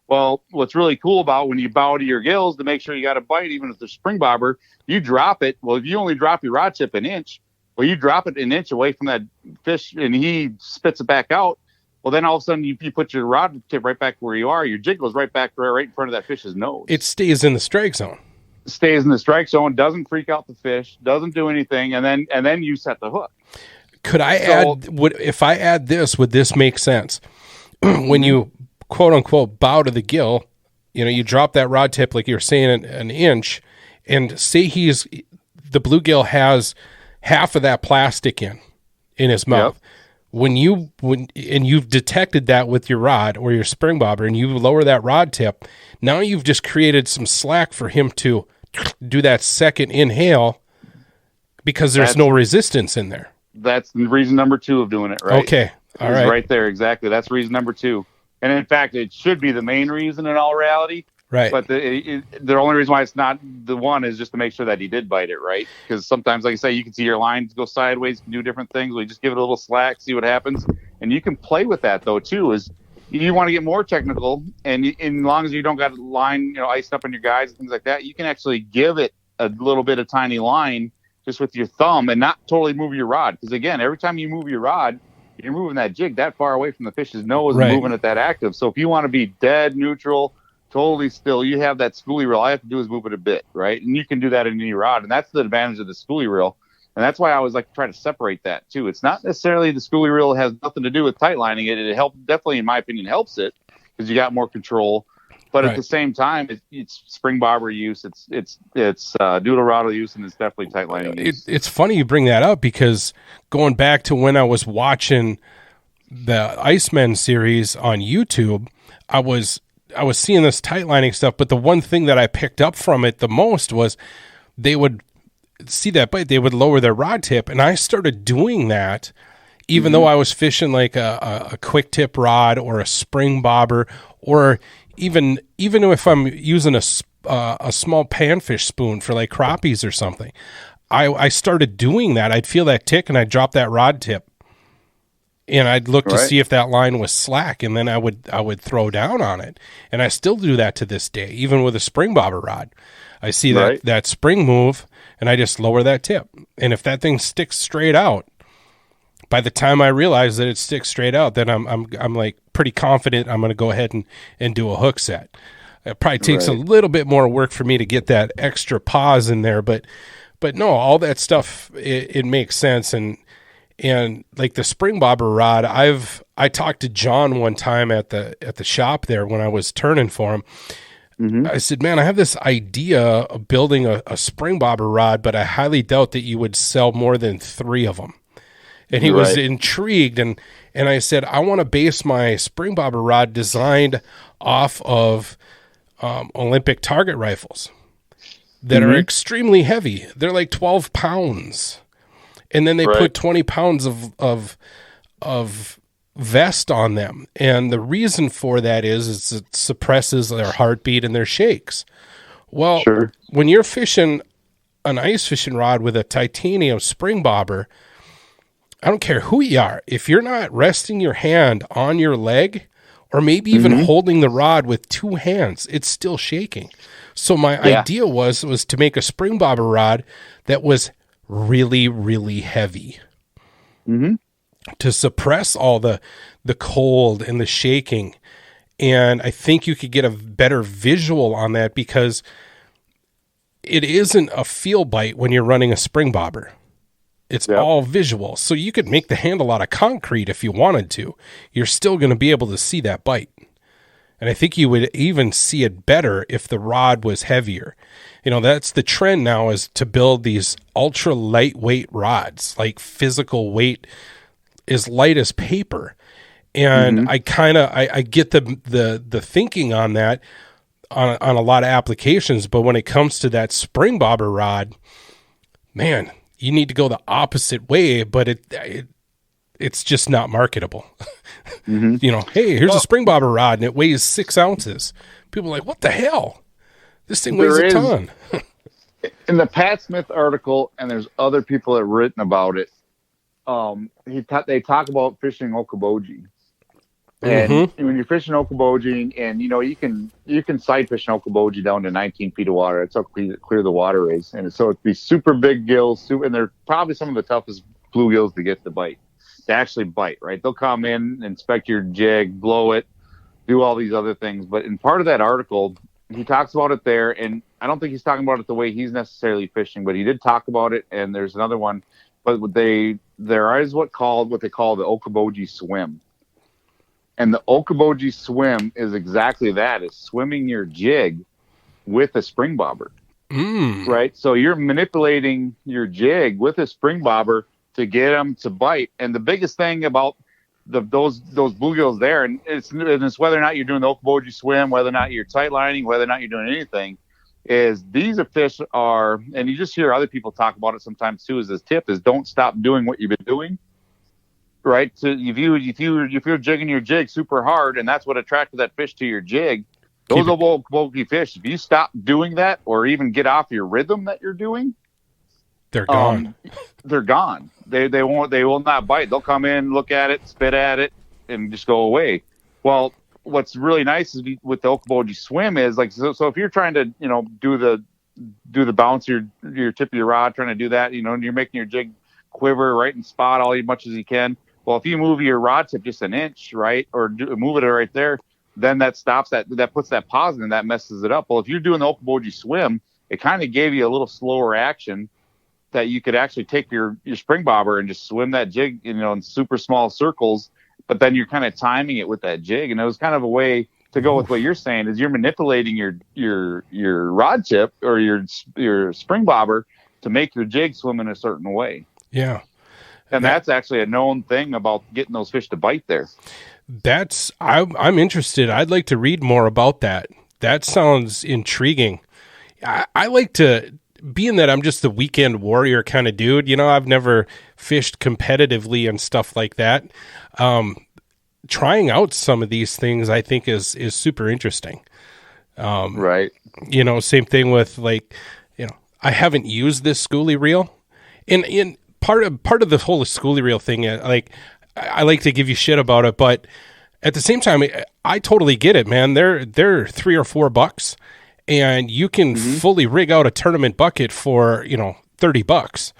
Well, what's really cool about when you bow to your gills to make sure you got a bite, even if they're spring bobber, you drop it. Well, if you only drop your rod tip an inch, well, you drop it an inch away from that fish and he spits it back out. Well, then all of a sudden you put your rod tip right back where you are. Your jig goes right back right in front of that fish's nose. It stays in the strike zone. Stays in the strike zone, doesn't freak out the fish, doesn't do anything, and then you set the hook. Could I if I add this, would this make sense? When you quote unquote bow to the gill, you drop that rod tip like you're saying an inch, and say the bluegill has half of that plastic in his mouth. Yep. When you've detected that with your rod or your spring bobber, and you lower that rod tip, now you've just created some slack for him to do that second inhale because there's no resistance in there. That's reason number 2 of doing it, right? Okay. All right. Right there, exactly. That's reason number 2. And in fact, it should be the main reason in all reality. Right. But the only reason why it's not the one is just to make sure that he did bite it, right? Because sometimes, like I say, you can see your lines go sideways, you can do different things. We just give it a little slack, see what happens. And you can play with that, though, too, is you want to get more technical. And as long as you don't got a line, iced up on your guys and things like that, you can actually give it a little bit of tiny line just with your thumb and not totally move your rod. Because, again, every time you move your rod, you're moving that jig that far away from the fish's nose and moving it that active. So if you want to be dead neutral, totally still, you have that Schooly reel. All I have to do is move it a bit, right? And you can do that in any rod. And that's the advantage of the Schooly reel. And that's why I always like to try to separate that, too. It's not necessarily the Schooly reel has nothing to do with tight lining it. It definitely, in my opinion, helps it because you got more control. But at the same time, it's spring bobber use, it's doodle rattle use, and it's definitely tight lining use. It's funny you bring that up because going back to when I was watching the Icemen series on YouTube, I was seeing this tight lining stuff, but the one thing that I picked up from it the most was they would see that bite, they would lower their rod tip, and I started doing that even though I was fishing like a quick tip rod or a spring bobber, or even if I'm using a small panfish spoon for like crappies or something. I started doing that. I'd feel that tick and I'd drop that rod tip. And I'd look to see if that line was slack, and then I would throw down on it. And I still do that to this day, even with a spring bobber rod. I see that spring move, and I just lower that tip. And if that thing sticks straight out, by the time I realize that it sticks straight out, then I'm like pretty confident I'm going to go ahead and do a hook set. It probably takes a little bit more work for me to get that extra pause in there, but no, all that stuff it makes sense. And like the spring bobber rod, I talked to John one time at the shop there when I was turning for him. I said, man, I have this idea of building a spring bobber rod, but I highly doubt that you would sell more than 3 of them. And he was intrigued, and I said, I want to base my spring bobber rod designed off of Olympic target rifles that are extremely heavy. They're like 12 pounds. And then they put 20 pounds of vest on them. And the reason for that is it suppresses their heartbeat and their shakes. Well, when you're fishing an ice fishing rod with a titanium spring bobber, I don't care who you are. If you're not resting your hand on your leg or maybe even holding the rod with 2 hands, it's still shaking. So my idea was to make a spring bobber rod that was really, really heavy to suppress all the cold and the shaking. And I think you could get a better visual on that because it isn't a feel bite when you're running a spring bobber. It's all visual. So you could make the handle out of concrete if you wanted to. You're still going to be able to see that bite. And I think you would even see it better if the rod was heavier. That's the trend now, is to build these ultra lightweight rods, like physical weight as light as paper. And I get the thinking on that on a lot of applications. But when it comes to that spring bobber rod, man, you need to go the opposite way, but it's just not marketable. Hey, here's a spring bobber rod and it weighs 6 ounces. People are like, what the hell? This thing weighs a ton. In the Pat Smith article, and there's other people that have written about it, they talk about fishing Okoboji. And when you're fishing Okoboji, and you can sight fish an Okoboji down to 19 feet of water. That's how clear the water is, and so it'd be super big gills, and they're probably some of the toughest bluegills to get to actually bite. Right? They'll come in, inspect your jig, blow it, do all these other things. But in part of that article, he talks about it there, and I don't think he's talking about it the way he's necessarily fishing, but he did talk about it. And there's another one, but there is what they call the Okoboji Swim. And the Okoboji Swim is exactly that. It's swimming your jig with a spring bobber, right? So you're manipulating your jig with a spring bobber to get them to bite. And the biggest thing about those bluegills there, and it's whether or not you're doing the Okoboji Swim, whether or not you're tight lining, whether or not you're doing anything, is these fish are, and you just hear other people talk about it sometimes too, is this tip is don't stop doing what you've been doing. Right. So if you're jigging your jig super hard and that's what attracted that fish to your jig, Those Okoboji fish, if you stop doing that or even get off your rhythm that you're doing, they're gone. They're gone. They will not bite. They'll come in, look at it, spit at it, and just go away. Well, what's really nice is with the Okoboji Swim is like so if you're trying to do the bounce your tip of your rod, trying to do that, and you're making your jig quiver right in spot all as much as you can. Well, if you move your rod tip just an inch, right, or move it right there, then that stops that puts that pause in and that messes it up. Well, if you're doing the Okoboji Swim, it kind of gave you a little slower action that you could actually take your spring bobber and just swim that jig, in super small circles, but then you're kind of timing it with that jig. And it was kind of a way to go with what you're saying is you're manipulating your rod tip or your spring bobber to make your jig swim in a certain way. Yeah. And that's actually a known thing about getting those fish to bite there. I'm interested. I'd like to read more about that. That sounds intriguing. I like to, being that I'm just the weekend warrior kind of dude, I've never fished competitively and stuff like that. Trying out some of these things I think is super interesting. Right. Same thing with I haven't used this Schooly reel. In part of the whole Schooly reel thing, I like to give you shit about it, but at the same time, I totally get it, man. They're $3 or $4, and you can fully rig out a tournament bucket for $30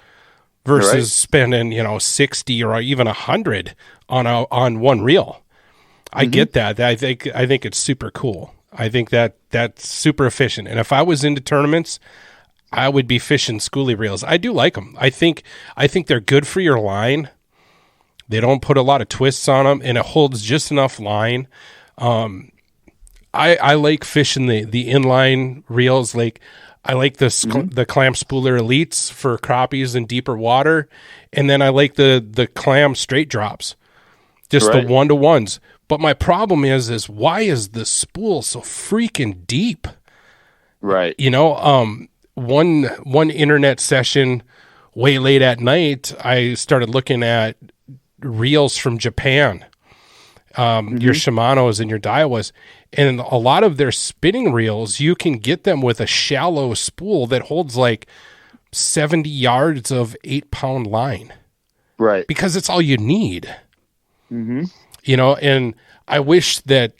versus spending 60 or even 100 on one reel. I get that. I think it's super cool. I think that's super efficient. And if I was into tournaments, I would be fishing Schooly reels. I do like them. I think they're good for your line. They don't put a lot of twists on them, and it holds just enough line. I like fishing the inline reels. Like I like the clam spooler elites for crappies in deeper water, and then I like the clam straight drops, just the 1-to-1s. But my problem is why is the spool so freaking deep? Right. One internet session way late at night, I started looking at reels from Japan, your Shimano's and your Daiwas, and a lot of their spinning reels, you can get them with a shallow spool that holds like 70 yards of 8-pound line. Right. Because it's all you need. And I wish that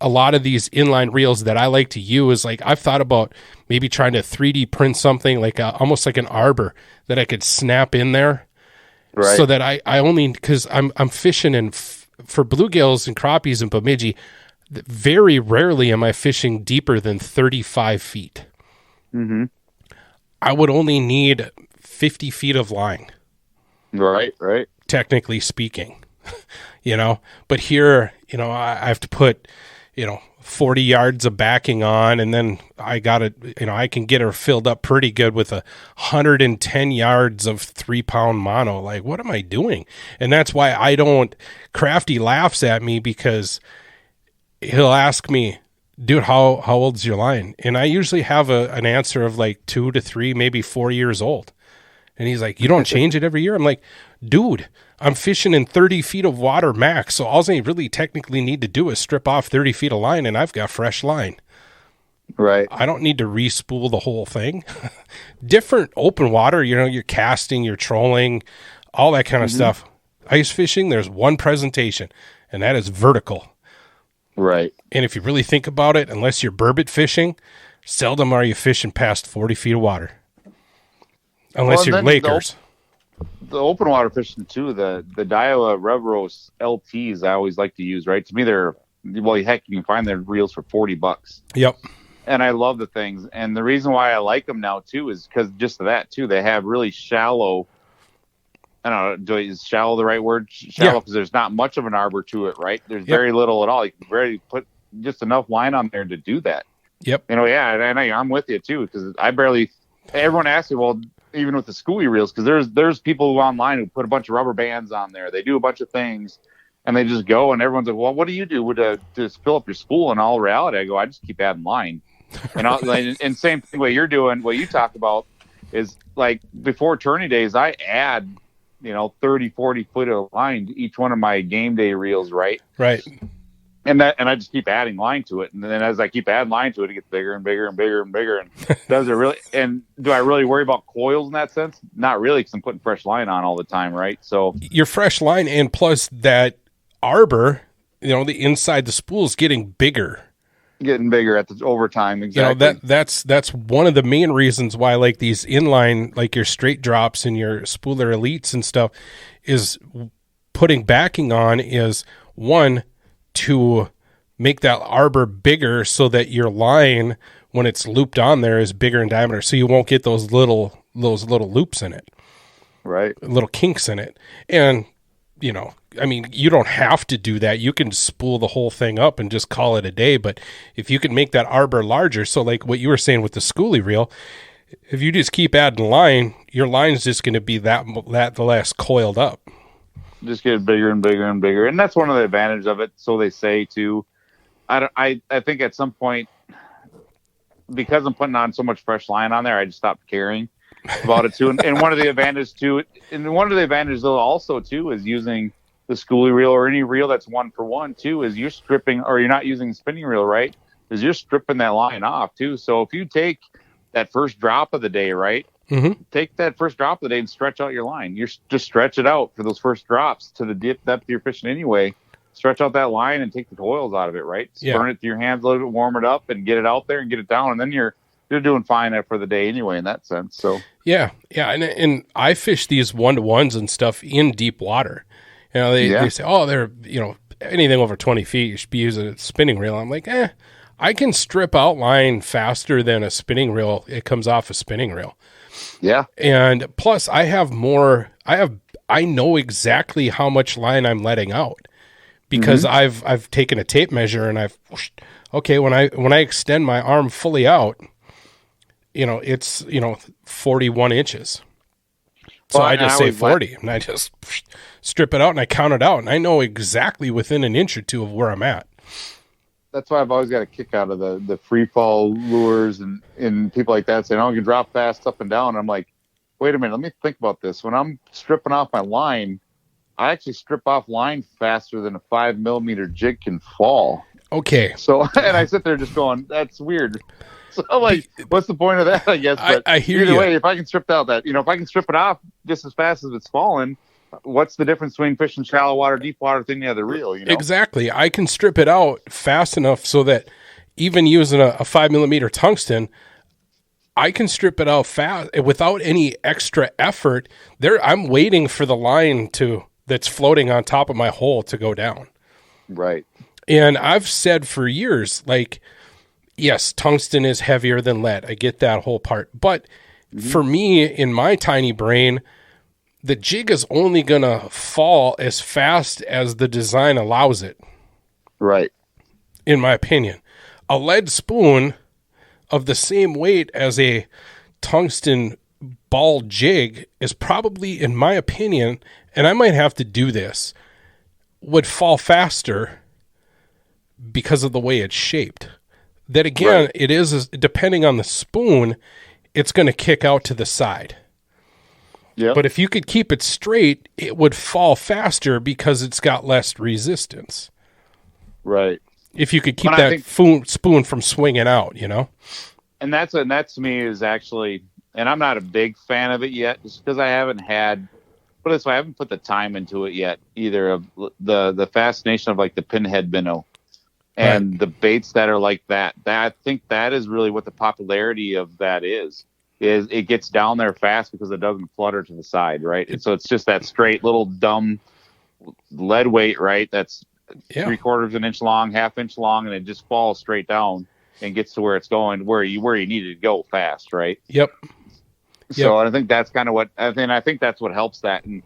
a lot of these inline reels that I like to use, like I've thought about maybe trying to 3D print something like almost like an arbor that I could snap in there. Right. So that I only, because I'm fishing for bluegills and crappies in Bemidji, very rarely am I fishing deeper than 35 feet. I would only need 50 feet of line. Right. Technically speaking, but here, I have to put, 40 yards of backing on, and then I got it, I can get her filled up pretty good with 110 yards of 3-pound mono. Like, what am I doing? And that's why Crafty laughs at me, because he'll ask me, dude, how old's your line? And I usually have an answer of like 2 to 3, maybe 4 years old. And he's like, you don't change it every year? I'm like, dude, I'm fishing in 30 feet of water max, so all I really technically need to do is strip off 30 feet of line, and I've got fresh line. Right. I don't need to re-spool the whole thing. Different open water, you're casting, you're trolling, all that kind of stuff. Ice fishing, there's one presentation, and that is vertical. Right. And if you really think about it, unless you're burbot fishing, seldom are you fishing past 40 feet of water. Unless you're Lakers. The open water fishing too, the Daiwa Revros LTs I always like to use, right? To me, heck, you can find their reels for $40. Yep. And I love the things. And the reason why I like them now too is because just of that too, they have really shallow, I don't know, is shallow the right word? Shallow, because there's not much of an arbor to it, right? There's very little at all. You can barely put just enough line on there to do that. Yep. And I'm with you too, because everyone asks me, well, even with the Schooly reels, because there's people online who put a bunch of rubber bands on there. They do a bunch of things, and they just go, and everyone's like, well, what do you do to fill up your spool? In all reality, I go, I just keep adding line. And same thing, what you're doing, what you talked about is like before tourney days, I add, 30, 40 foot of line to each one of my game day reels, right? Right. and I just keep adding line to it, and then as I keep adding line to it, it gets bigger and bigger and bigger and bigger. And does it really? And do I really worry about coils in that sense? Not really, because I'm putting fresh line on all the time, right? So your fresh line, and plus that arbor, the inside the spool is getting bigger. Getting bigger over time. Exactly. That's one of the main reasons why, like, these inline, like your straight drops and your spooler elites and stuff, is putting backing on is one, to make that arbor bigger so that your line, when it's looped on there, is bigger in diameter, so you won't get those little loops in it, right? Little kinks in it. And I mean, you don't have to do that. You can spool the whole thing up and just call it a day. But if you can make that arbor larger, so like what you were saying with the Schooly reel, if you just keep adding line, your line's just going to be that the less coiled up. Just get bigger and bigger and bigger, and that's one of the advantages of it. So they say too. I think at some point, because I'm putting on so much fresh line on there, I just stopped caring about it too. And one of the advantages though also too is using the Schooly reel or any reel that's 1-for-1 too, is you're stripping, or you're not using spinning reel, right? Is you're stripping that line off too. So if you take that first drop of the day, right? Mm-hmm. Take that first drop of the day and stretch out your line. You just stretch it out for those first drops to the depth you're fishing anyway. Stretch out that line and take the coils out of it, right? Burn it to your hands a little bit, warm it up, and get it out there and get it down, and then you're doing fine for the day anyway in that sense. So yeah, and I fish these 1-to-1s and stuff in deep water. They say, oh, they're anything over 20 feet you should be using a spinning reel. I'm like, I can strip out line faster than a spinning reel. It comes off a spinning reel. Yeah. And plus I know exactly how much line I'm letting out, because I've taken a tape measure and when I extend my arm fully out, it's 41 inches. So I just say 40 and I just strip it out and I count it out, and I know exactly within an inch or two of where I'm at. That's why I've always got a kick out of the free fall lures and people like that saying, oh, you can drop fast up and down. And I'm like, wait a minute, let me think about this. When I'm stripping off my line, I actually strip off line faster than a 5mm jig can fall. Okay. So, and I sit there just going, that's weird. So I'm like, what's the point of that, I guess? But I hear either you. way, if I can strip out that, if I can strip it off just as fast as it's falling, what's the difference between fishing shallow water, deep water, thing the other reel? Exactly. I can strip it out fast enough so that even using a 5mm tungsten, I can strip it out fast without any extra effort. I'm waiting for the line that's floating on top of my hole to go down. Right. And I've said for years, like, yes, tungsten is heavier than lead. I get that whole part. But for me, in my tiny brain, the jig is only going to fall as fast as the design allows it. Right. In my opinion. A lead spoon of the same weight as a tungsten ball jig is probably, in my opinion, and I might have to do this, would fall faster because of the way it's shaped. That again, right. It is, depending on the spoon, it's going to kick out to the side. Yep. But if you could keep it straight, it would fall faster because it's got less resistance. Right. If you could keep spoon from swinging out, And that to me is actually, and I'm not a big fan of it yet, just because I haven't put the time into it yet either, of the fascination of like the pinhead minnow and the baits that are like that. I think that is really what the popularity of that is it gets down there fast because it doesn't flutter to the side, right? And so it's just that straight little dumb lead weight, right? That's 3/4 of an inch long, 1/2 inch long, and it just falls straight down and gets to where it's going, where you need it to go fast, right? Yep. So I think that's kind of what I think that's what helps that. And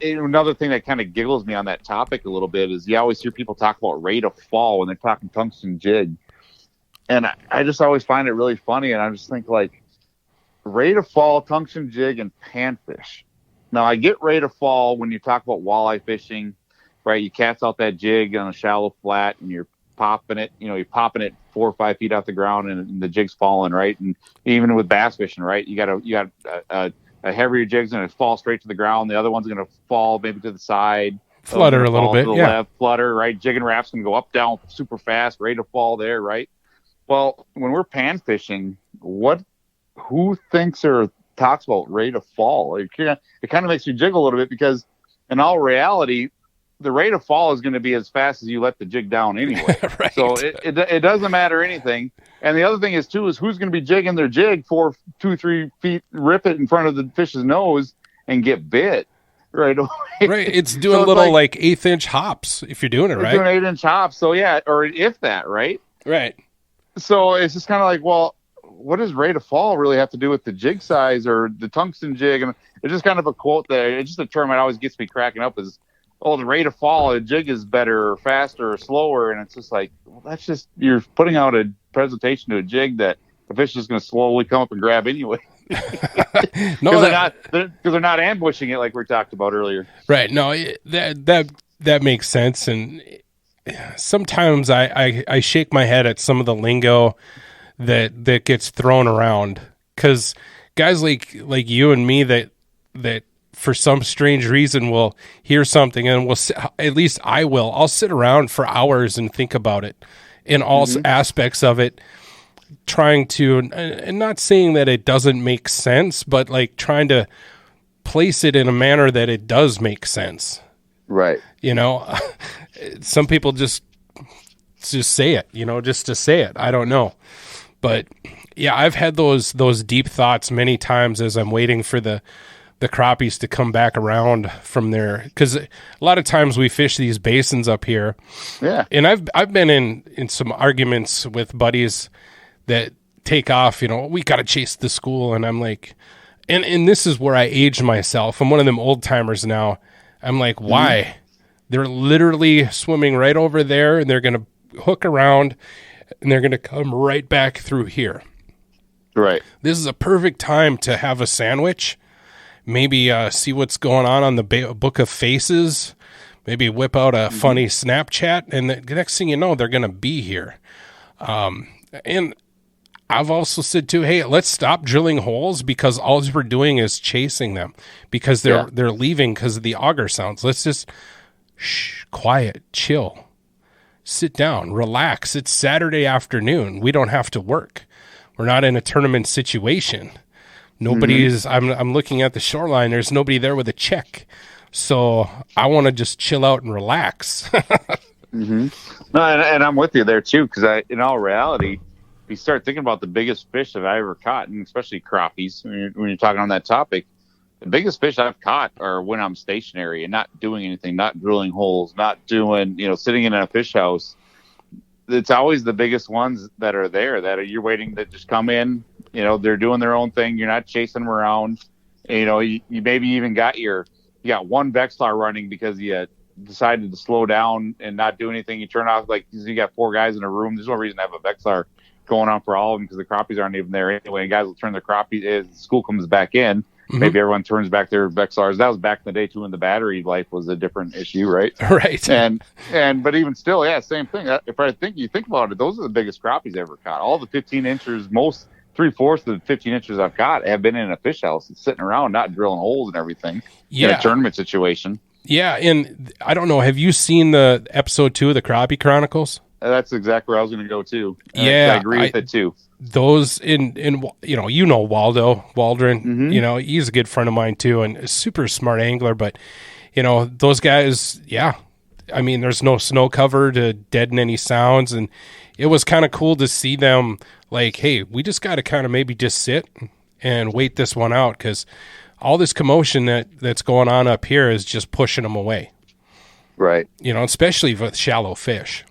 another thing that kind of giggles me on that topic a little bit is you always hear people talk about rate of fall when they're talking tungsten jig, and I just always find it really funny. And I just think like rate of fall, tungsten jig, and panfish. Now I get rate of fall when you talk about walleye fishing, right? You cast out that jig on a shallow flat and you're popping it, you're popping it 4 or 5 feet off the ground and the jig's falling, right? And even with bass fishing, right? You got a heavier jig's going to fall straight to the ground. The other one's going to fall maybe to the side. Flutter a little bit, to the yeah. left, flutter, right? Jigging raps can go up, down super fast, ready to fall there, right? Well, when we're pan fishing, who thinks or talks about rate of fall? It kind of makes you jiggle a little bit, because in all reality, the rate of fall is going to be as fast as you let the jig down anyway. Right. So it doesn't matter anything. And the other thing is who's going to be jigging their jig 2-3 feet, rip it in front of the fish's nose and get bit right away. Right. It's doing little like 1/8 inch hops if you're doing it right. Doing 8-inch hops. So yeah, or if that, right? Right. So it's just kind of like, well, what does rate of fall really have to do with the jig size or the tungsten jig? And it's just kind of a quote there. It's just a term that always gets me cracking up is, oh, the rate of fall, a jig is better or faster or slower. And it's just like, well, that's just, you're putting out a presentation to a jig that the fish is going to slowly come up and grab anyway. No, because they're not ambushing it like we talked about earlier. Right. No, that makes sense. And sometimes I shake my head at some of the lingo that gets thrown around, because guys like you and me that for some strange reason will hear something and at least I'll sit around for hours and think about it in all aspects of it, trying to, and not saying that it doesn't make sense, but like trying to place it in a manner that it does make sense. Right. Some people just say it, just to say it. I don't know. But yeah, I've had those deep thoughts many times as I'm waiting for the crappies to come back around from there. Because a lot of times we fish these basins up here. Yeah. And I've been in some arguments with buddies that take off, we got to chase the school. And I'm like, and this is where I age myself. I'm one of them old timers now. I'm like, why? They're literally swimming right over there, and they're going to hook around, and they're going to come right back through here. Right. This is a perfect time to have a sandwich. Maybe see what's going on the Book of Faces. Maybe whip out a funny Snapchat, and the next thing you know, they're going to be here. And I've also said too, hey, let's stop drilling holes, because all we're doing is chasing them, because they're leaving because of the auger sounds. Let's just quiet, chill, sit down, relax. It's Saturday afternoon. We don't have to work. We're not in a tournament situation. Nobody is. I'm looking at the shoreline. There's nobody there with a check, so I want to just chill out and relax. No, and I'm with you there too, because in all reality, you start thinking about the biggest fish that I ever caught, and especially crappies. When you're talking on that topic, the biggest fish I've caught are when I'm stationary and not doing anything, not drilling holes, not doing, sitting in a fish house. It's always the biggest ones that are there you're waiting to just come in. They're doing their own thing. You're not chasing them around. You maybe even got one Vexlar running because you decided to slow down and not do anything. You turn off, like you got 4 guys in a room. There's no reason to have a Vexlar going on for all of them, because the crappies aren't even there anyway. And guys will turn their crappies as school comes back in. Maybe everyone turns back their Vexlars. That was back in the day too, when the battery life was a different issue, right? Right. But even still, yeah, same thing. If you think about it, those are the biggest crappies I ever caught. All the 15 inchers, most 3/4 of the 15 inches I've got have been in a fish house and sitting around, not drilling holes and everything. In a tournament situation. Yeah, and I don't know. Have you seen the episode 2 of the Crappie Chronicles? That's exactly where I was going to go too. Yeah, I agree with it too. Those in Waldo Waldron. He's a good friend of mine too, and a super smart angler. But those guys, yeah. I mean, there's no snow cover to deaden any sounds, and it was kind of cool to see them. Like, hey, we just got to kind of maybe just sit and wait this one out, because all this commotion that's going on up here is just pushing them away. Right. Especially with shallow fish.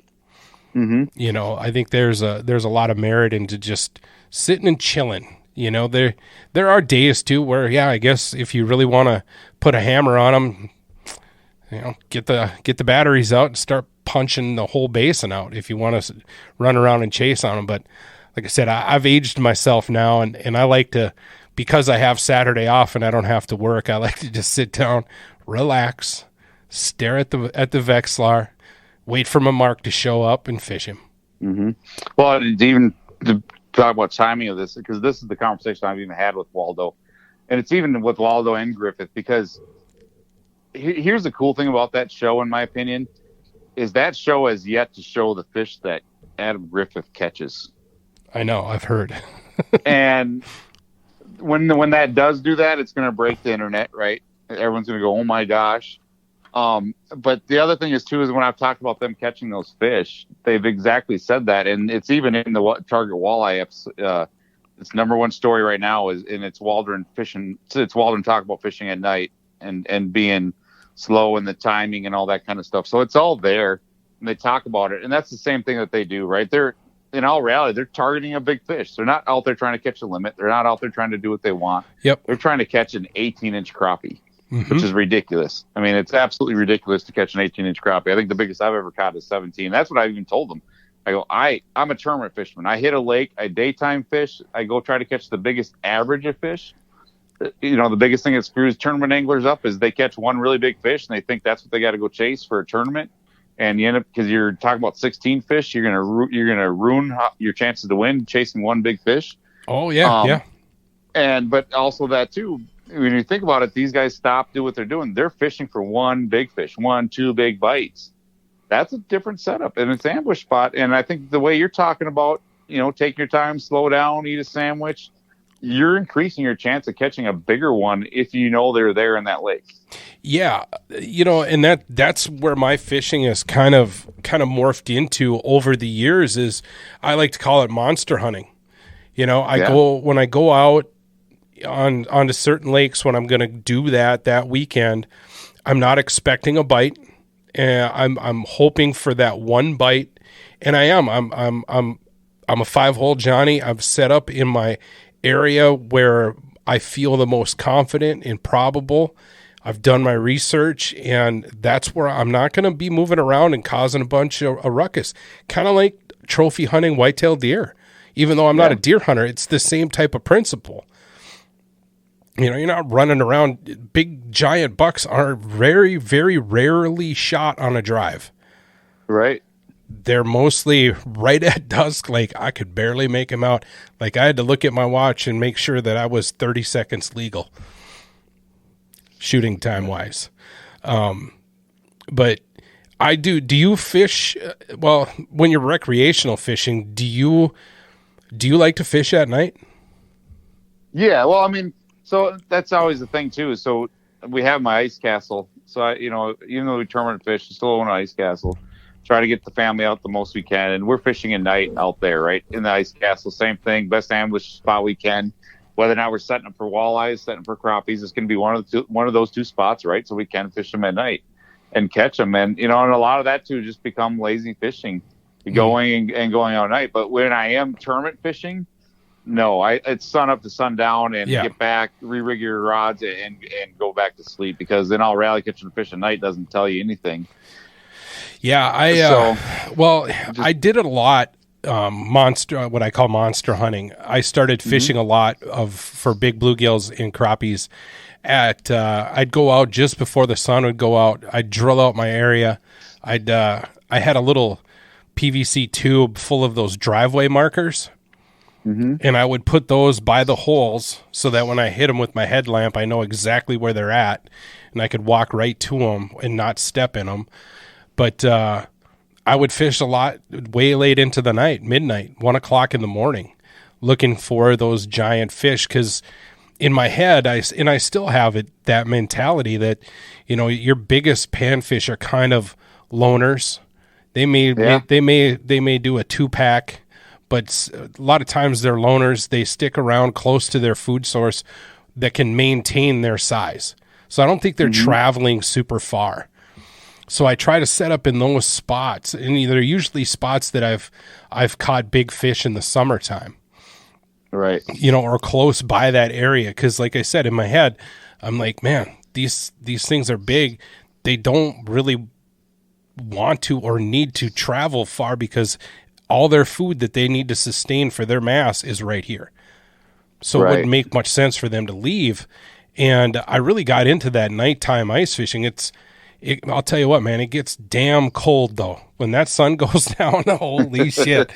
I think there's a lot of merit into just sitting and chilling. There are days too where, yeah, I guess if you really want to put a hammer on them, get the batteries out and start punching the whole basin out if you want to run around and chase on them. But like I said, I've aged myself now, and I like to, because I have Saturday off and I don't have to work, I like to just sit down, relax, stare at the Vexlar, wait for my mark to show up and fish him. Well, even to talk about timing of this, because this is the conversation I've even had with Waldo, and it's even with Waldo and Griffith, because here's the cool thing about that show, in my opinion, is that show has yet to show the fish that Adam Griffith catches. I know, I've heard. And when that does do that, it's going to break the internet, right? Everyone's going to go, oh my gosh. But the other thing is too, is when I've talked about them catching those fish, they've exactly said that. And it's even in the Target Walleye episode. Its number one story right now is in its Waldron fishing. It's Waldron talk about fishing at night and being slow and the timing and all that kind of stuff. So it's all there and they talk about it. And that's the same thing that they do, right? They're, in all reality, they're targeting a big fish. They're not out there trying to catch a limit. They're not out there trying to do what they want. Yep. They're trying to catch an 18-inch crappie, which is ridiculous. I mean, it's absolutely ridiculous to catch an 18-inch crappie. I think the biggest I've ever caught is 17. That's what I even told them. I go, I'm a tournament fisherman. I hit a lake, I daytime fish. I go try to catch the biggest average of fish. You know, the biggest thing that screws tournament anglers up is they catch one really big fish and they think that's what they got to go chase for a tournament. And you end up, because you're talking about 16 fish, you're gonna ruin your chances to win chasing one big fish. Oh yeah, yeah. But also that too, when you think about it, these guys stop, do what they're doing. They're fishing for one big fish, 1-2 big bites. That's a different setup, and it's ambush spot. And I think the way you're talking about, you know, taking your time, slow down, eat a sandwich, you're increasing your chance of catching a bigger one if you know they're there in that lake. Yeah, you know, and that's where my fishing is kind of morphed into over the years. Is I like to call it monster hunting. You know, when I go out onto certain lakes when I'm going to do that weekend, I'm not expecting a bite, and I'm hoping for that one bite, and I'm a 5-hole Johnny. I'm set up in my area where I feel the most confident and probable. I've done my research, and that's where I'm not going to be moving around and causing a bunch of a ruckus. Kind of like trophy hunting white-tailed deer. Even though I'm not a deer hunter, it's the same type of principle. You know, you're not running around. Big, giant bucks are very, very rarely shot on a drive. Right. They're mostly right at dusk. Like, I could barely make them out. Like, I had to look at my watch and make sure that I was 30 seconds legal, shooting time-wise. But I do you fish, well, when you're recreational fishing, do you like to fish at night? Yeah, well, I mean, so that's always the thing too. So we have my ice castle. So I, you know, even though we tournament fish, we still own an ice castle. Try to get the family out the most we can, and we're fishing at night out there, right in the ice castle. Same thing, best ambush spot we can. Whether or not we're setting up for walleyes, setting up for crappies, it's going to be one of those two spots, right? So we can fish them at night and catch them, and you know, and a lot of that too just become lazy fishing, going out at night. But when I am tournament fishing, no, it's sun up to sundown and get back, re-rig your rods and go back to sleep, because in all reality, catching fish at night doesn't tell you anything. Yeah, I did it a lot. What I call monster hunting. I started fishing a lot for big bluegills and crappies. I'd go out just before the sun would go out. I'd drill out my area. I had a little PVC tube full of those driveway markers. And I would put those by the holes so that when I hit them with my headlamp, I know exactly where they're at, and I could walk right to them and not step in them. But I would fish a lot way late into the night, midnight, 1 o'clock in the morning, looking for those giant fish. Because in my head, I still have that mentality that, you know, your biggest panfish are kind of loners. They may do a 2-pack. But a lot of times they're loners. They stick around close to their food source that can maintain their size. So I don't think they're traveling super far. So I try to set up in those spots, and they're usually spots that I've caught big fish in the summertime. Right. You know, or close by that area. Because like I said, in my head, I'm like, man, these things are big. They don't really want to or need to travel far, because all their food that they need to sustain for their mass is right here. So it wouldn't make much sense for them to leave. And I really got into that nighttime ice fishing. I'll tell you what, man, it gets damn cold though. When that sun goes down, holy shit.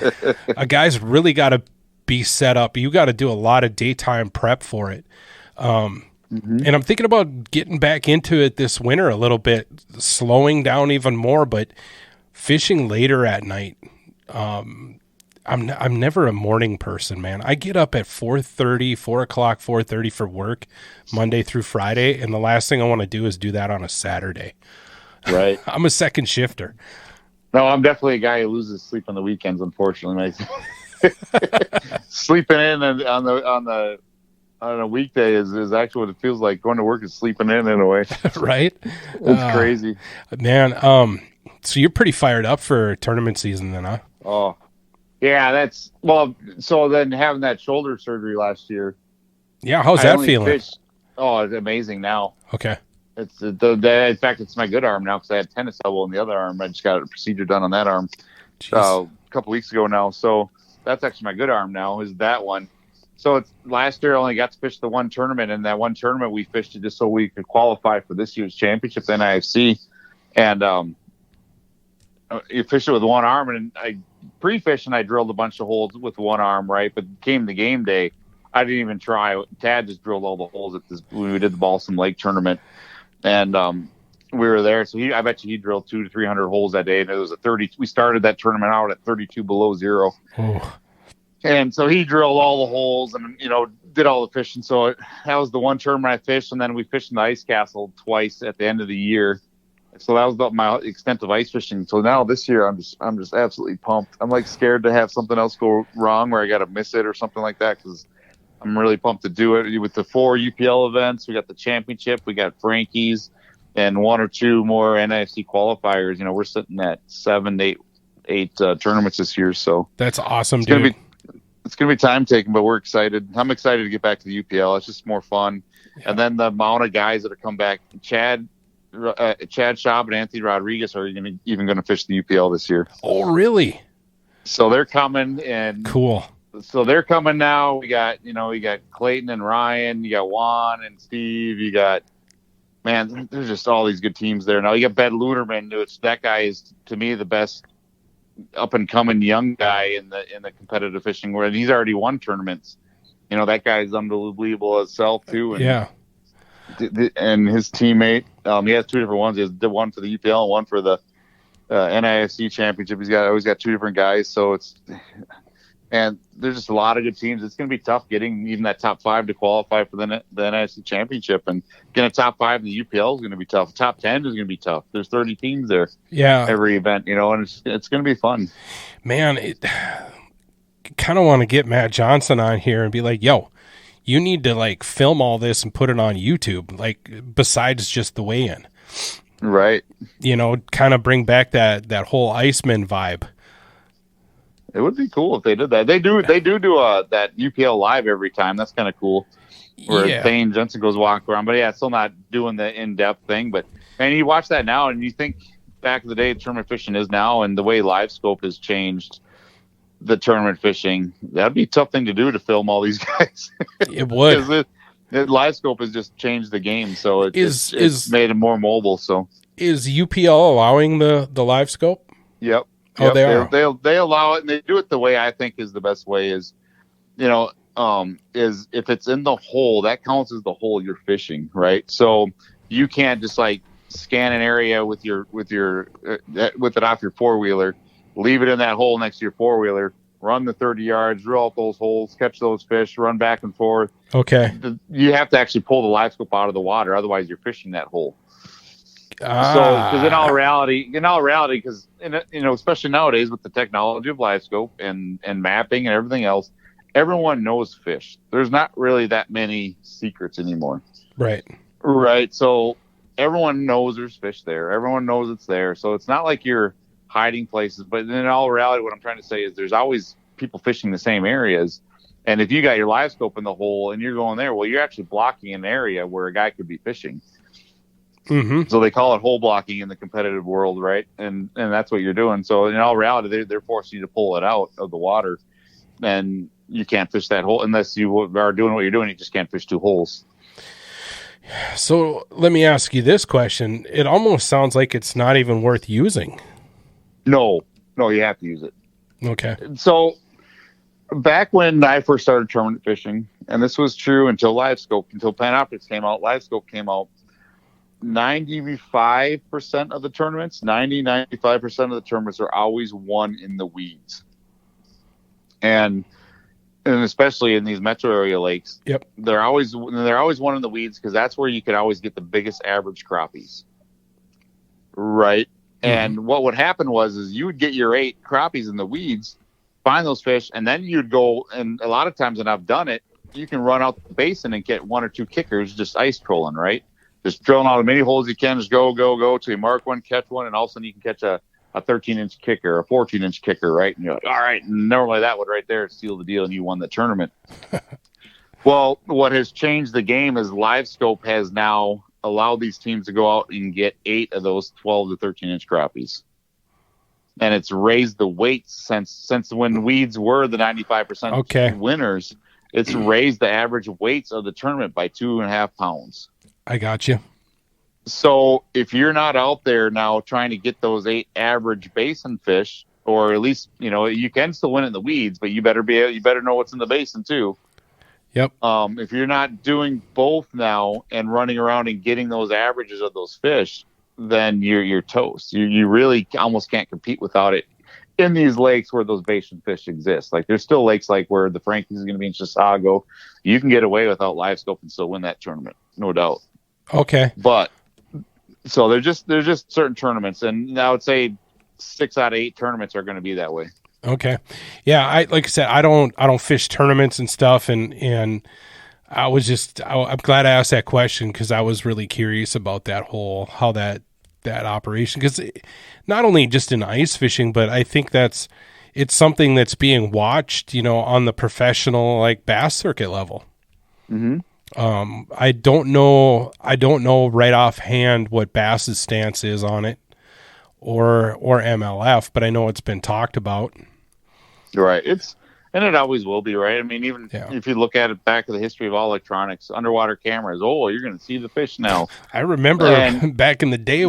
A guy's really got to be set up. You got to do a lot of daytime prep for it. And I'm thinking about getting back into it this winter a little bit, slowing down even more, but fishing later at night. I'm never a morning person, man. I get up at 4:30, 4 o'clock, 4:30 for work, Monday through Friday, and the last thing I want to do is do that on a Saturday. Right. I'm a second shifter. No, I'm definitely a guy who loses sleep on the weekends, unfortunately. Sleeping in on a weekday is actually what it feels like. Going to work is sleeping in a way. Right? It's crazy. Man, so you're pretty fired up for tournament season then, huh? Oh, yeah, so then having that shoulder surgery last year. Yeah, how's that feeling? Oh, it's amazing now. Okay. It's in fact, it's my good arm now because I had tennis elbow in the other arm. I just got a procedure done on that arm a couple weeks ago now. So that's actually my good arm now is that one. So it's last year I only got to fish the one tournament, and that one tournament we fished it just so we could qualify for this year's championship, the NIFC. And you fish it with one arm, and I pre-fishing I drilled a bunch of holes with one arm, right? But came the game day, I didn't even try. Tad just drilled all the holes when we did the Balsam Lake tournament, and we were there. So I bet you he drilled 200 to 300 holes that day, and it was a 30. We started that tournament out at 32 below zero. Oh. And so he drilled all the holes and, did all the fishing. So that was the one tournament I fished. And then we fished in the ice castle twice at the end of the year. So that was about my extent of ice fishing. So now this year, I'm just absolutely pumped. I'm like scared to have something else go wrong where I got to miss it or something like that. Cause I'm really pumped to do it with the 4 UPL events. We got the championship, we got Frankie's and 1 or 2 more NIFC qualifiers. We're sitting at 7 to 8 tournaments this year. So that's awesome, dude. It's going to be time taking, but we're excited. I'm excited to get back to the UPL. It's just more fun. Yeah. And then the amount of guys that are come back, Chad Schaub and Anthony Rodriguez are even going to fish the UPL this year. Oh, really? So they're coming and cool. So they're coming now. We got Clayton and Ryan, you got Juan and Steve, there's just all these good teams there. Now you got Ben Luderman, which that guy is to me the best up and coming young guy in the competitive fishing world. He's already won tournaments. That guy is unbelievable himself too. And yeah. And his teammate, he has 2 different ones. He has one for the UPL and one for the NIFC championship. He's always got 2 different guys. So and there's just a lot of good teams. It's going to be tough getting even that top 5 to qualify for the NIFC championship, and getting a top 5 in the UPL is going to be tough. Top 10 is going to be tough. There's 30 teams there. Yeah. Every event, and it's going to be fun. Man, kind of want to get Matt Johnson on here and be like, yo, you need to film all this and put it on YouTube, besides just the weigh-in. Right. Kind of bring back that whole Iceman vibe. It would be cool if they did that. They do that UPL live every time. That's kind of cool. Where Thane Jensen goes walk around, but still not doing the in-depth thing. But man, you watch that now, and you think back in the day, tournament fishing is now, and the way live scope has changed the tournament fishing. That'd be a tough thing to do to film all these guys. It would. The live scope has just changed the game, so it's made it more mobile. So is UPL allowing the live scope? Yep. Oh, they are. They allow it, and they do it the way I think is the best way. Is is if it's in the hole, that counts as the hole you're fishing, right? So you can't just scan an area with it off your 4-wheeler, leave it in that hole next to your 4-wheeler, run the 30 yards, drill out those holes, catch those fish, run back and forth. Okay. You have to actually pull the live scope out of the water, otherwise you're fishing that hole. So, because in all reality, because especially nowadays with the technology of live scope and mapping and everything else, everyone knows fish. There's not really that many secrets anymore. Right. So everyone knows there's fish there. Everyone knows it's there. So it's not like you're hiding places. But in all reality, what I'm trying to say is there's always people fishing the same areas. And if you got your live scope in the hole and you're going there, well, you're actually blocking an area where a guy could be fishing. Mm-hmm. So they call it hole blocking in the competitive world, right? And that's what you're doing. So in all reality, they're forcing you to pull it out of the water, and you can't fish that hole unless you are doing what you're doing. You just can't fish 2 holes. So let me ask you this question. It almost sounds like it's not even worth using. No, you have to use it. Okay. So back when I first started tournament fishing, and this was true until until Panoptics came out, LiveScope came out, 95% of the tournaments, 95% of the tournaments are always won in the weeds. And especially in these metro area lakes, Yep. they're always one in the weeds because that's where you could always get the biggest average crappies. Right. And what would happen is you would get your 8 crappies in the weeds, find those fish, and then you'd go, and a lot of times, and I've done it, you can run out the basin and get 1 or 2 kickers just ice trolling, right? Just drilling out as many holes as you can, just go till you mark one, catch one, and all of a sudden you can catch a 13-inch kicker, a 14-inch kicker, right? And you're like, all right, and normally that would right there seal the deal and you won the tournament. Well, what has changed the game is LiveScope has now allowed these teams to go out and get 8 of those 12 to 13-inch crappies. And it's raised the weights since when weeds were the 95% winners, it's raised the average weights of the tournament by 2.5 pounds. I got you. So if you're not out there now trying to get those 8 average basin fish, or at least, you can still win in the weeds, but you better know what's in the basin too. Yep. If you're not doing both now and running around and getting those averages of those fish, then you're toast. You really almost can't compete without it in these lakes where those basin fish exist. Like there's still lakes like where the Frankie's is going to be in Chisago. You can get away without LiveScope and still win that tournament, no doubt. Okay. But so there's just certain tournaments, and I would say 6 out of 8 tournaments are going to be that way. Okay. Yeah, like I said, I don't fish tournaments and stuff, and I'm glad I asked that question because I was really curious about how that operation, because not only just in ice fishing, but I think it's something that's being watched, on the professional like bass circuit level. Mm-hmm. I don't know right offhand what Bass's stance is on it or MLF, but I know it's been talked about. Right. And it always will be, right? I mean, even if you look at it back to the history of all electronics, underwater cameras, you're going to see the fish now. I remember back in the day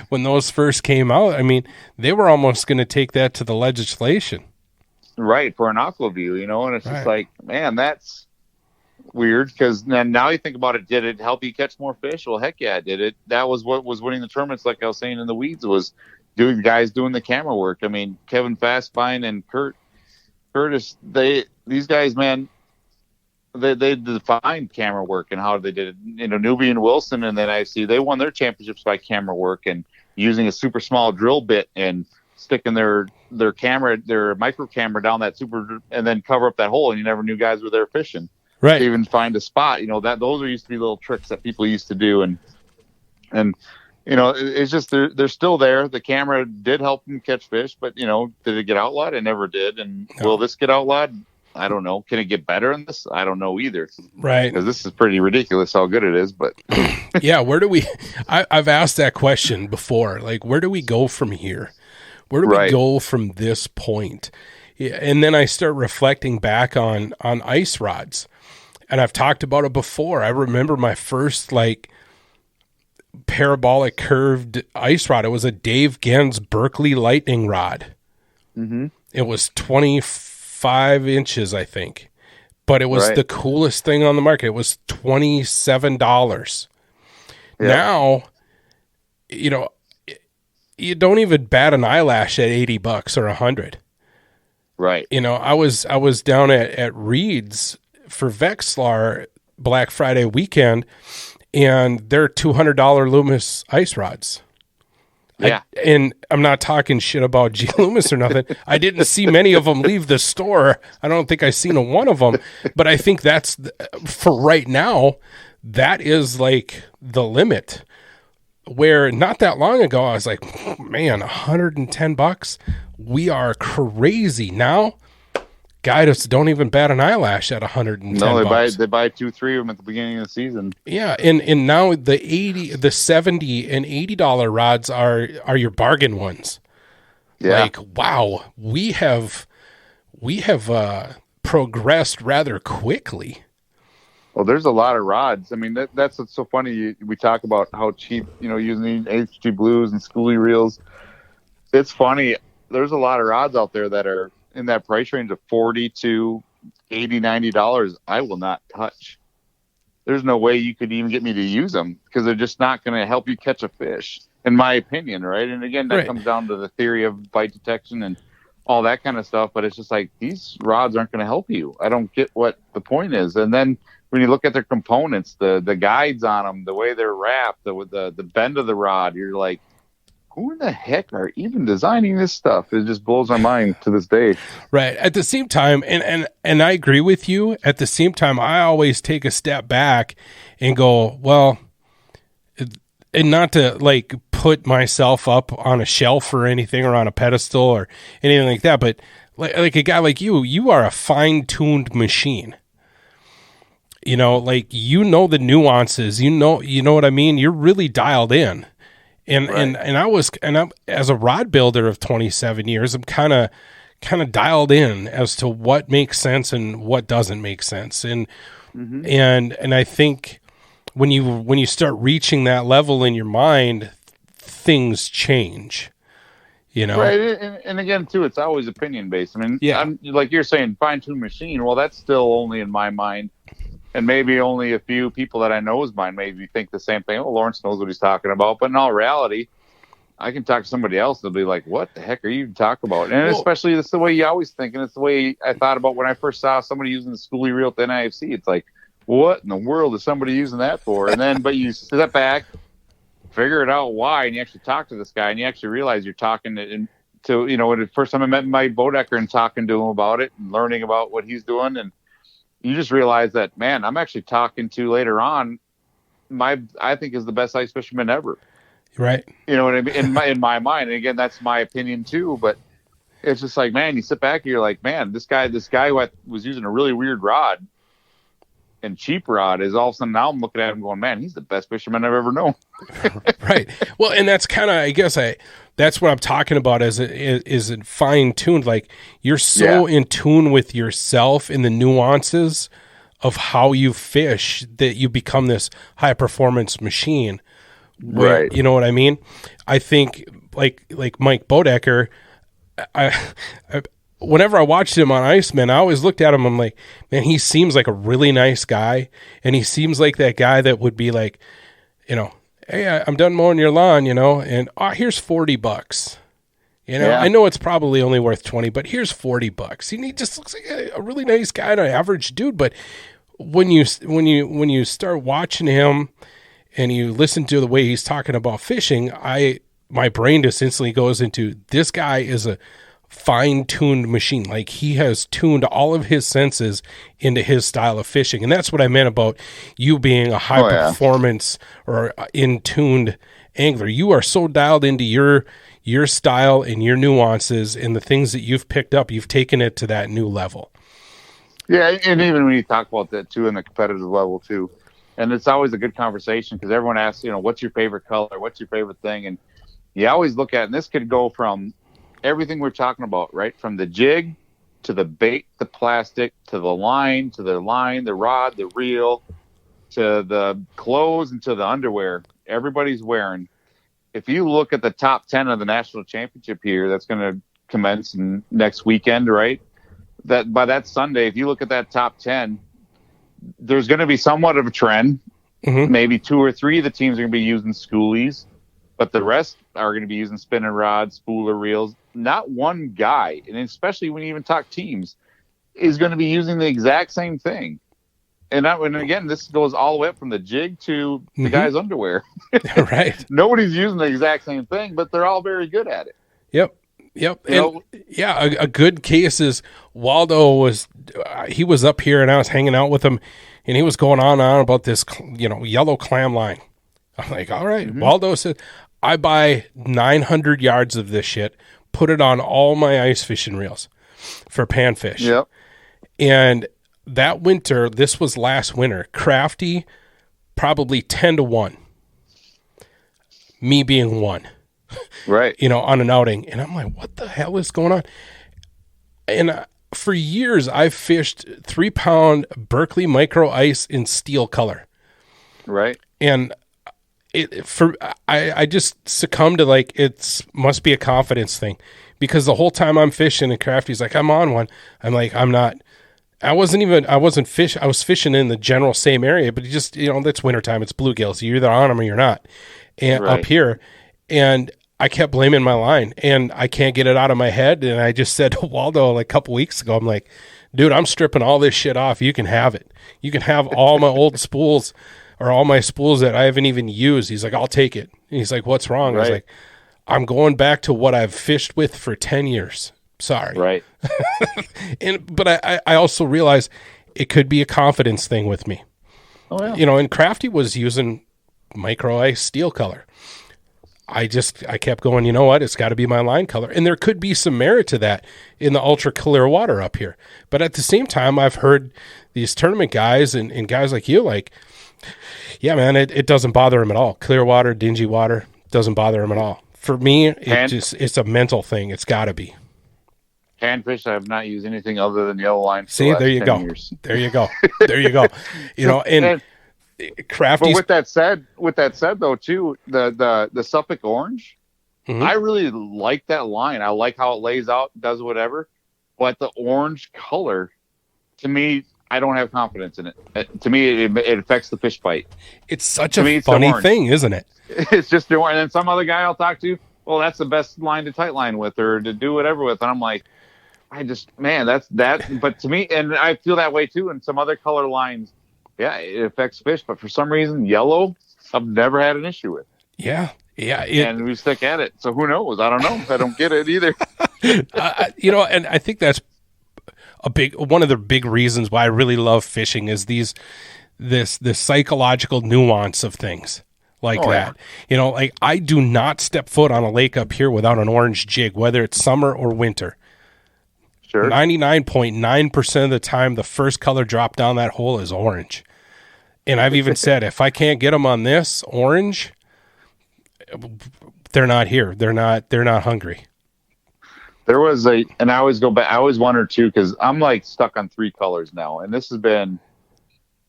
when those first came out, I mean, they were almost going to take that to the legislation. Right, for an aqua view, and it's just like, man, that's weird, because now you think about it, did it help you catch more fish? Well, heck yeah, it did. That was what was winning the tournaments, like I was saying in the weeds, was guys doing the camera work. I mean, Kevin Fastbine and Curtis, these guys, man, they defined camera work and how they did it. Newbie and Wilson and then IC, they won their championships by camera work and using a super small drill bit and sticking their micro camera down that and then cover up that hole, and you never knew guys were there fishing. Right. To even find a spot. Those used to be little tricks that people used to do, and it's just they're still there. The camera did help them catch fish, but did it get outlawed? It never did. And will this get outlawed? I don't know. Can it get better in this? I don't know either. Right. Because this is pretty ridiculous how good it is. But yeah, where do we? I've asked that question before. Like, where do we go from here? Where do we go from this point? And then I start reflecting back on ice rods, and I've talked about it before. I remember my first parabolic curved ice rod. It was a Dave Gens Berkeley lightning rod. Mm-hmm. It was 25 inches, I think, but it was the coolest thing on the market. It was $27. Yeah. Now, you don't even bat an eyelash at $80 or $100. Right. I was down at Reed's for Vexlar Black Friday weekend, and they're $200 Loomis ice rods. Yeah. And I'm not talking shit about G Loomis or nothing. I didn't see many of them leave the store. I don't think I've seen one of them, but I think that's for right now, that is like the limit. Where not that long ago, I was like, man, $110. We are crazy. Now, guys don't even bat an eyelash at $110. No, they buy 2-3 of them at the beginning of the season. Yeah, and now the $70 and $80 rods are your bargain ones. Yeah. Like, wow, we have progressed rather quickly. Well, there's a lot of rods. I mean, that's what's so funny. We talk about how cheap, using HG Blues and Schooly reels. It's funny. There's a lot of rods out there that are in that price range of $40 to $80, $90, I will not touch. There's no way you could even get me to use them because they're just not going to help you catch a fish, in my opinion, right? And again, that comes down to the theory of bite detection and all that kind of stuff. But it's just like, these rods aren't going to help you. I don't get what the point is. And then when you look at their components, the guides on them, the way they're wrapped, the bend of the rod, you're like, who in the heck are even designing this stuff? It just blows my mind to this day. Right. At the same time, and I agree with you. At the same time, I always take a step back and go, well, and not to like put myself up on a shelf or anything or on a pedestal or anything like that, but like a guy like you are a fine-tuned machine. You know, like, you know the nuances, you know what I mean? You're really dialed in. And I'm as a rod builder of 27 years, I'm kind of dialed in as to what makes sense and what doesn't make sense. And and I think when you start reaching that level in your mind, things change. You know, right? And again, too, it's always opinion based. I mean, I'm, like you're saying, fine-tuned machine. Well, that's still only in my mind. And maybe only a few people that I know's mind maybe think the same thing. Oh, Lawrence knows what he's talking about. But in all reality, I can talk to somebody else. They'll be like, what the heck are you talking about? And especially that's the way you always think. And it's the way I thought about when I first saw somebody using the Schooly reel at the NIFC. It's like, what in the world is somebody using that for? And then, but you step back, figure it out why, and you actually talk to this guy, and you actually realize you're talking to you know, when the first time I met Mike Bodecker and talking to him about it and learning about what he's doing, and you just realize that, man, I'm actually talking to later on I think is the best ice fisherman ever. Right. You know what I mean? In my mind. And again, that's my opinion too, but it's just like, man, you sit back and you're like, man, this guy who was using a really weird rod and cheap rod is all of a sudden now I'm looking at him going, man, he's the best fisherman I've ever known. Right. Well, and that's kind of, I guess that's what I'm talking about is it fine tuned. Like, you're so in tune with yourself and the nuances of how you fish that you become this high performance machine. Right. You know what I mean? I think like Mike Bodecker, whenever I watched him on Iceman, I always looked at him, I'm like, man, he seems like a really nice guy. And he seems like that guy that would be like, you know, hey, I'm done mowing your lawn, you know, and here's $40. You know, I know it's probably only worth 20, but here's $40. And he just looks like a really nice guy and an average dude. But when you start watching him and you listen to the way he's talking about fishing, my brain just instantly goes into, this guy is a fine-tuned machine. Like, he has tuned all of his senses into his style of fishing. And that's what I meant about you being a high performance or in-tuned angler. You are so dialed into your style and your nuances and the things that you've picked up, you've taken it to that new level. Yeah, and even when you talk about that too, in the competitive level too, and it's always a good conversation because everyone asks, you know, what's your favorite color? What's your favorite thing? And you always look at, and this could go from everything we're talking about, right? From the jig to the bait, the plastic, to the line, the rod, the reel, to the clothes, and to the underwear everybody's wearing. If you look at the top 10 of the national championship here, that's going to commence next weekend, right? That by that Sunday, if you look at that top 10, there's going to be somewhat of a trend. Mm-hmm. Maybe 2 or 3 of the teams are going to be using Schoolies, but the rest are going to be using spinning rods, spooler reels. Not one guy, and especially when you even talk teams, is going to be using the exact same thing. And again, this goes all the way up from the jig to the guy's underwear. Right. Nobody's using the exact same thing, but they're all very good at it. Yep. And a good case is Waldo was up here and I was hanging out with him and he was going on and on about this, yellow clam line. I'm like, all right. Mm-hmm. Waldo said, I buy 900 yards of this shit, put it on all my ice fishing reels for panfish. Yep. And that winter, this was last winter, Crafty, probably 10-1. Me being 1. Right. On an outing. And I'm like, what the hell is going on? And for years, I've fished 3-pound Berkeley micro ice in steel color. Right. And I just succumbed to it must be a confidence thing, because the whole time I'm fishing and Crafty's like, I'm on one. I'm like, I'm not. I was fishing in the general same area, but that's wintertime. It's bluegills. You're either on them or you're not. And Right. up here, and I kept blaming my line, and I can't get it out of my head. And I just said to Waldo like a couple weeks ago, I'm like, dude, I'm stripping all this shit off. You can have it. You can have all my old spools or all my spools that I haven't even used. He's like, I'll take it. And he's like, what's wrong? I was like, I'm going back to what I've fished with for 10 years. Sorry. Right. But I also realize it could be a confidence thing with me. Oh, yeah. And Crafty was using micro ice steel color. I kept going, you know what? It's got to be my line color. And there could be some merit to that in the ultra clear water up here. But at the same time, I've heard these tournament guys and guys like you, like, yeah, man, it doesn't bother them at all. Clear water, dingy water, doesn't bother them at all. For me, it's a mental thing. It's got to be. Panfish, I have not used anything other than yellow line. See, there you go. There you go. There you go. And Crafty. But with that said though, too, the Suffolk orange, I really like that line. I like how it lays out, does whatever. But the orange color, to me, I don't have confidence in it. To me, it affects the fish bite. It's such a funny thing, isn't it? It's just the orange. And then some other guy I'll talk to, well, that's the best line to tight line with or to do whatever with. And I'm like, that's that. But to me, and I feel that way too. And some other color lines, yeah, it affects fish. But for some reason, yellow, I've never had an issue with. Yeah. Yeah. And we stick at it. So who knows? I don't know. I don't get it either. And I think that's one of the big reasons why I really love fishing is this psychological nuance of things like that. Yeah. Like I do not step foot on a lake up here without an orange jig, whether it's summer or winter. Sure. 99.9% of the time, the first color drop down that hole is orange. And I've even said, if I can't get them on this orange, they're not here. They're not hungry. There was and I always go back. I always wonder too, because I'm like stuck on 3 colors now, and this has been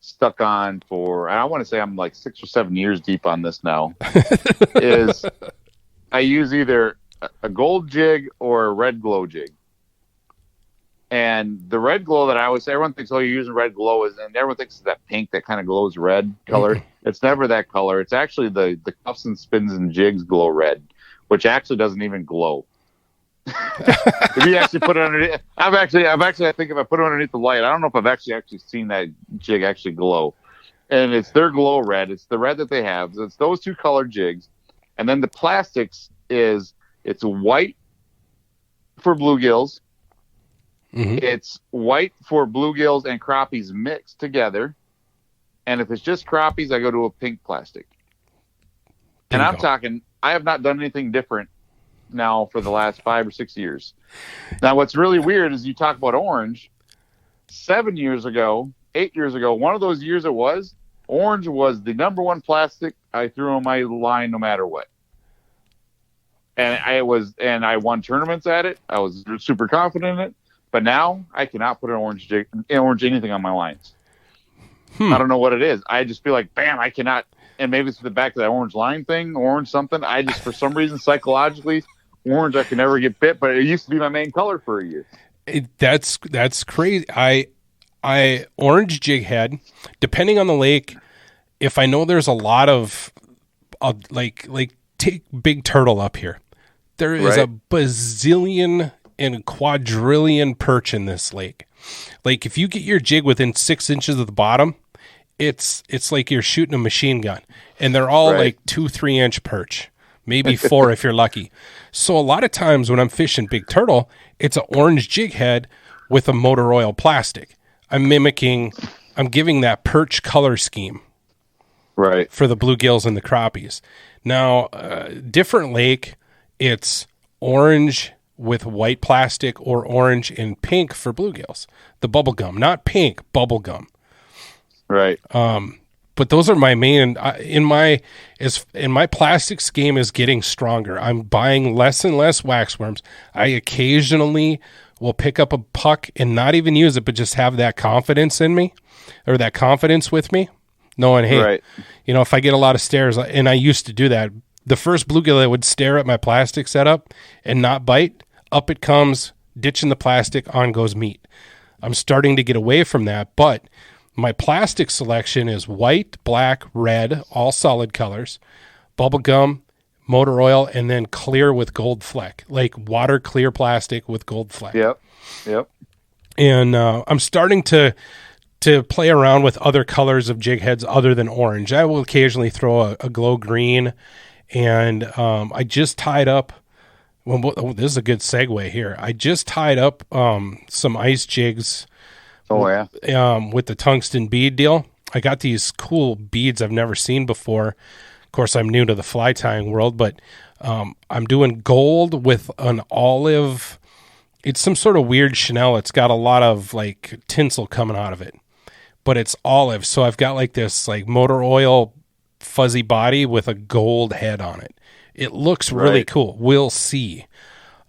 stuck on for. I want to say I'm like 6 or 7 years deep on this now. Is I use either a gold jig or a red glow jig, and the red glow that I always say, everyone thinks, oh, you're using red glow, and everyone thinks it's that pink that kind of glows red color. It's never that color. It's actually the cuffs and spins and jigs glow red, which actually doesn't even glow. If you actually put it underneath, I think if I put it underneath the light, I don't know if I've actually seen that jig actually glow. And it's their glow red. It's the red that they have. So it's those 2 color jigs. And then the plastics it's white for bluegills. It's white for bluegills and crappies mixed together. And if it's just crappies, I go to a pink plastic. And I'm talking, I have not done anything different now for the last 5 or 6 years. Now, what's really weird is you talk about orange. 7 years ago, 8 years ago, one of those years orange was the number 1 plastic I threw on my line no matter what. And I won tournaments at it. I was super confident in it. But now I cannot put an orange anything on my lines. I don't know what it is. I just feel like, bam, I cannot. And maybe it's the back of that orange line thing, orange something. I just, for some reason, psychologically, orange, I can never get bit, but it used to be my main color for a year. That's crazy. I orange jig head, depending on the lake, if I know there's a lot of like take Big Turtle up here. There is a bazillion and quadrillion perch in this lake. Like if you get your jig within 6 inches of the bottom, it's like you're shooting a machine gun, and they're all like 2-3 inch perch, maybe 4 if you're lucky. So a lot of times when I'm fishing Big Turtle, it's an orange jig head with a motor oil plastic. I'm giving that perch color scheme for the bluegills and the crappies. Now, different lake, it's orange with white plastic or orange and pink for bluegills. The bubble gum, not pink, bubble gum. Right. But those are my main, in my plastics game is getting stronger. I'm buying less and less wax worms. I occasionally will pick up a puck and not even use it, but just have that confidence in me or that confidence with me, knowing, hey, if I get a lot of stares, and I used to do that. The first bluegill that would stare at my plastic setup and not bite, up it comes, ditching the plastic, on goes meat. I'm starting to get away from that, but my plastic selection is white, black, red, all solid colors, bubblegum, motor oil, and then clear with gold fleck, like water clear plastic with gold fleck. Yep. And I'm starting to play around with other colors of jig heads other than orange. I will occasionally throw a glow green, and I just tied up. Well, this is a good segue here. I just tied up some ice jigs. Oh yeah. With the tungsten bead deal. I got these cool beads I've never seen before. Of course, I'm new to the fly tying world, but I'm doing gold with an olive. It's some sort of weird Chanel. It's got a lot of like tinsel coming out of it, but it's olive. So I've got like this like motor oil fuzzy body with a gold head on it. It looks really cool. We'll see.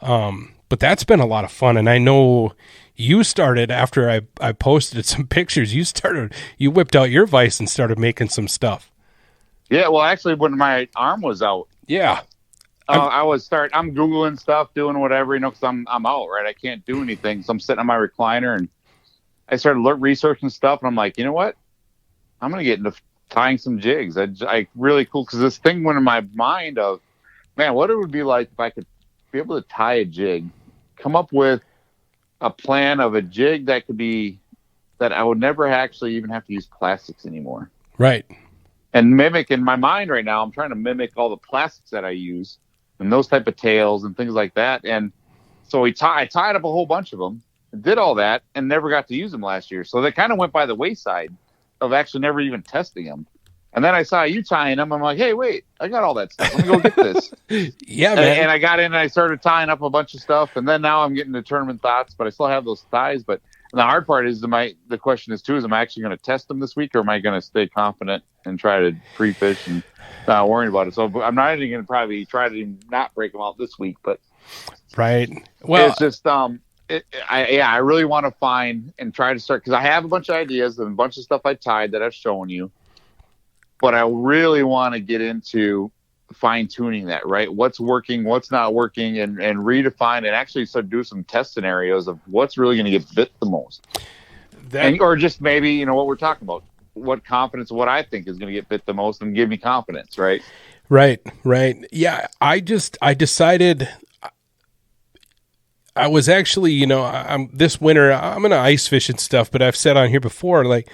But that's been a lot of fun. And I know you started after I posted some pictures. You whipped out your vise and started making some stuff. Yeah. Well, actually, when my arm was out, yeah, I'm Googling stuff, doing whatever, because I'm out, right? I can't do anything. So I'm sitting on my recliner and I started researching stuff. And I'm like, you know what? I'm going to get into tying some jigs. I really cool. Cause this thing went in my mind of, man, what it would be like if I could be able to tie a jig, come up with a plan of a jig that I would never actually even have to use plastics anymore. Right. And mimic in my mind right now, I'm trying to mimic all the plastics that I use and those type of tails and things like that. And so I tied up a whole bunch of them, did all that, and never got to use them last year. So they kind of went by the wayside of actually never even testing them. And then I saw you tying them. I'm like, hey, wait, I got all that stuff. Let me go get this. Yeah, man. And I got in and I started tying up a bunch of stuff. And then now I'm getting to tournament thoughts, but I still have those ties. But the hard part is, the question is, too, is am I actually going to test them this week, or am I going to stay confident and try to pre-fish and not worry about it? So I'm not even going to probably try to not break them out this week. But right. Well, it's just I really want to find and try to start, because I have a bunch of ideas and a bunch of stuff I tied that I've shown you. But I really want to get into fine-tuning that, right? What's working, what's not working, and redefine and actually start do some test scenarios of what's really going to get bit the most. Or just maybe, what we're talking about, what confidence, what I think is going to get bit the most and give me confidence, right? Right. Yeah, I decided I was actually, this winter, I'm going to ice fish and stuff, but I've said on here before, like,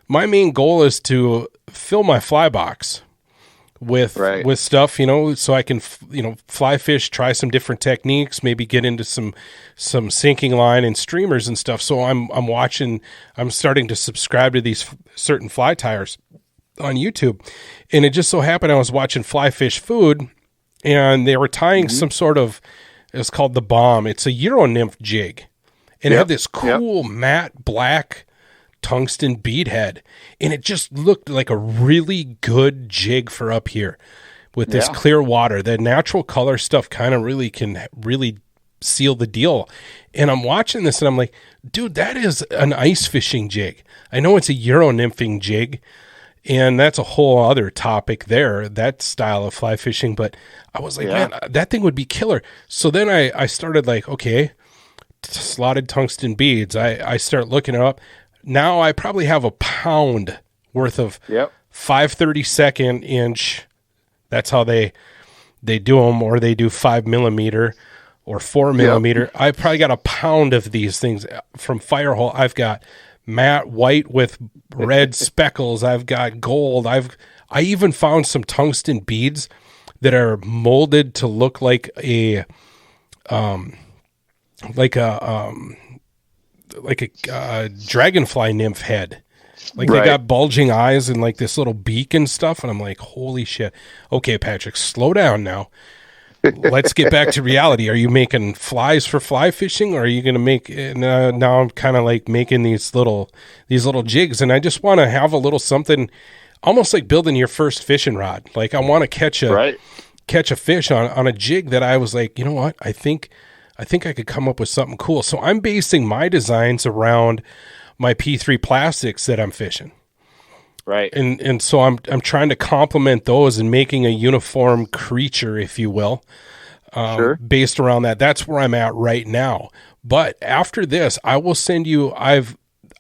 my main goal is to fill my fly box with stuff, so I can, fly fish, try some different techniques, maybe get into some sinking line and streamers and stuff. So I'm starting to subscribe to these certain fly tires on YouTube. And it just so happened I was watching Fly Fish Food, and they were tying some sort of, it's called the Bomb. It's a Euro Nymph jig. And it had this cool matte black tungsten bead head, and it just looked like a really good jig for up here with this clear water. The natural color stuff kind of can really seal the deal. And I'm watching this and I'm like, dude, that is an ice fishing jig. I know it's a Euro nymphing jig, and that's a whole other topic there, that style of fly fishing. But I was like, man, that thing would be killer. So then I started like, okay, slotted tungsten beads. I start looking it up. Now I probably have a pound worth of 5/32 inch. That's how they do them, or they do 5 millimeter or 4 millimeter. I probably got a pound of these things from Firehole. I've got matte white with red speckles. I've got gold. I even found some tungsten beads that are molded to look like a dragonfly nymph head. Like they got bulging eyes and like this little beak and stuff. And I'm like, holy shit. Okay, Patrick, slow down now. Let's get back to reality. Are you making flies for fly fishing, or are you going to make, now I'm kind of like making these little jigs, and I just want to have a little something almost like building your first fishing rod. Like I want to catch a fish on a jig that I was like, you know what? I think I could come up with something cool. So I'm basing my designs around my P3 plastics that I'm fishing. Right. And so I'm trying to complement those and making a uniform creature, if you will, based around that. That's where I'm at right now. But after this, I will send you, I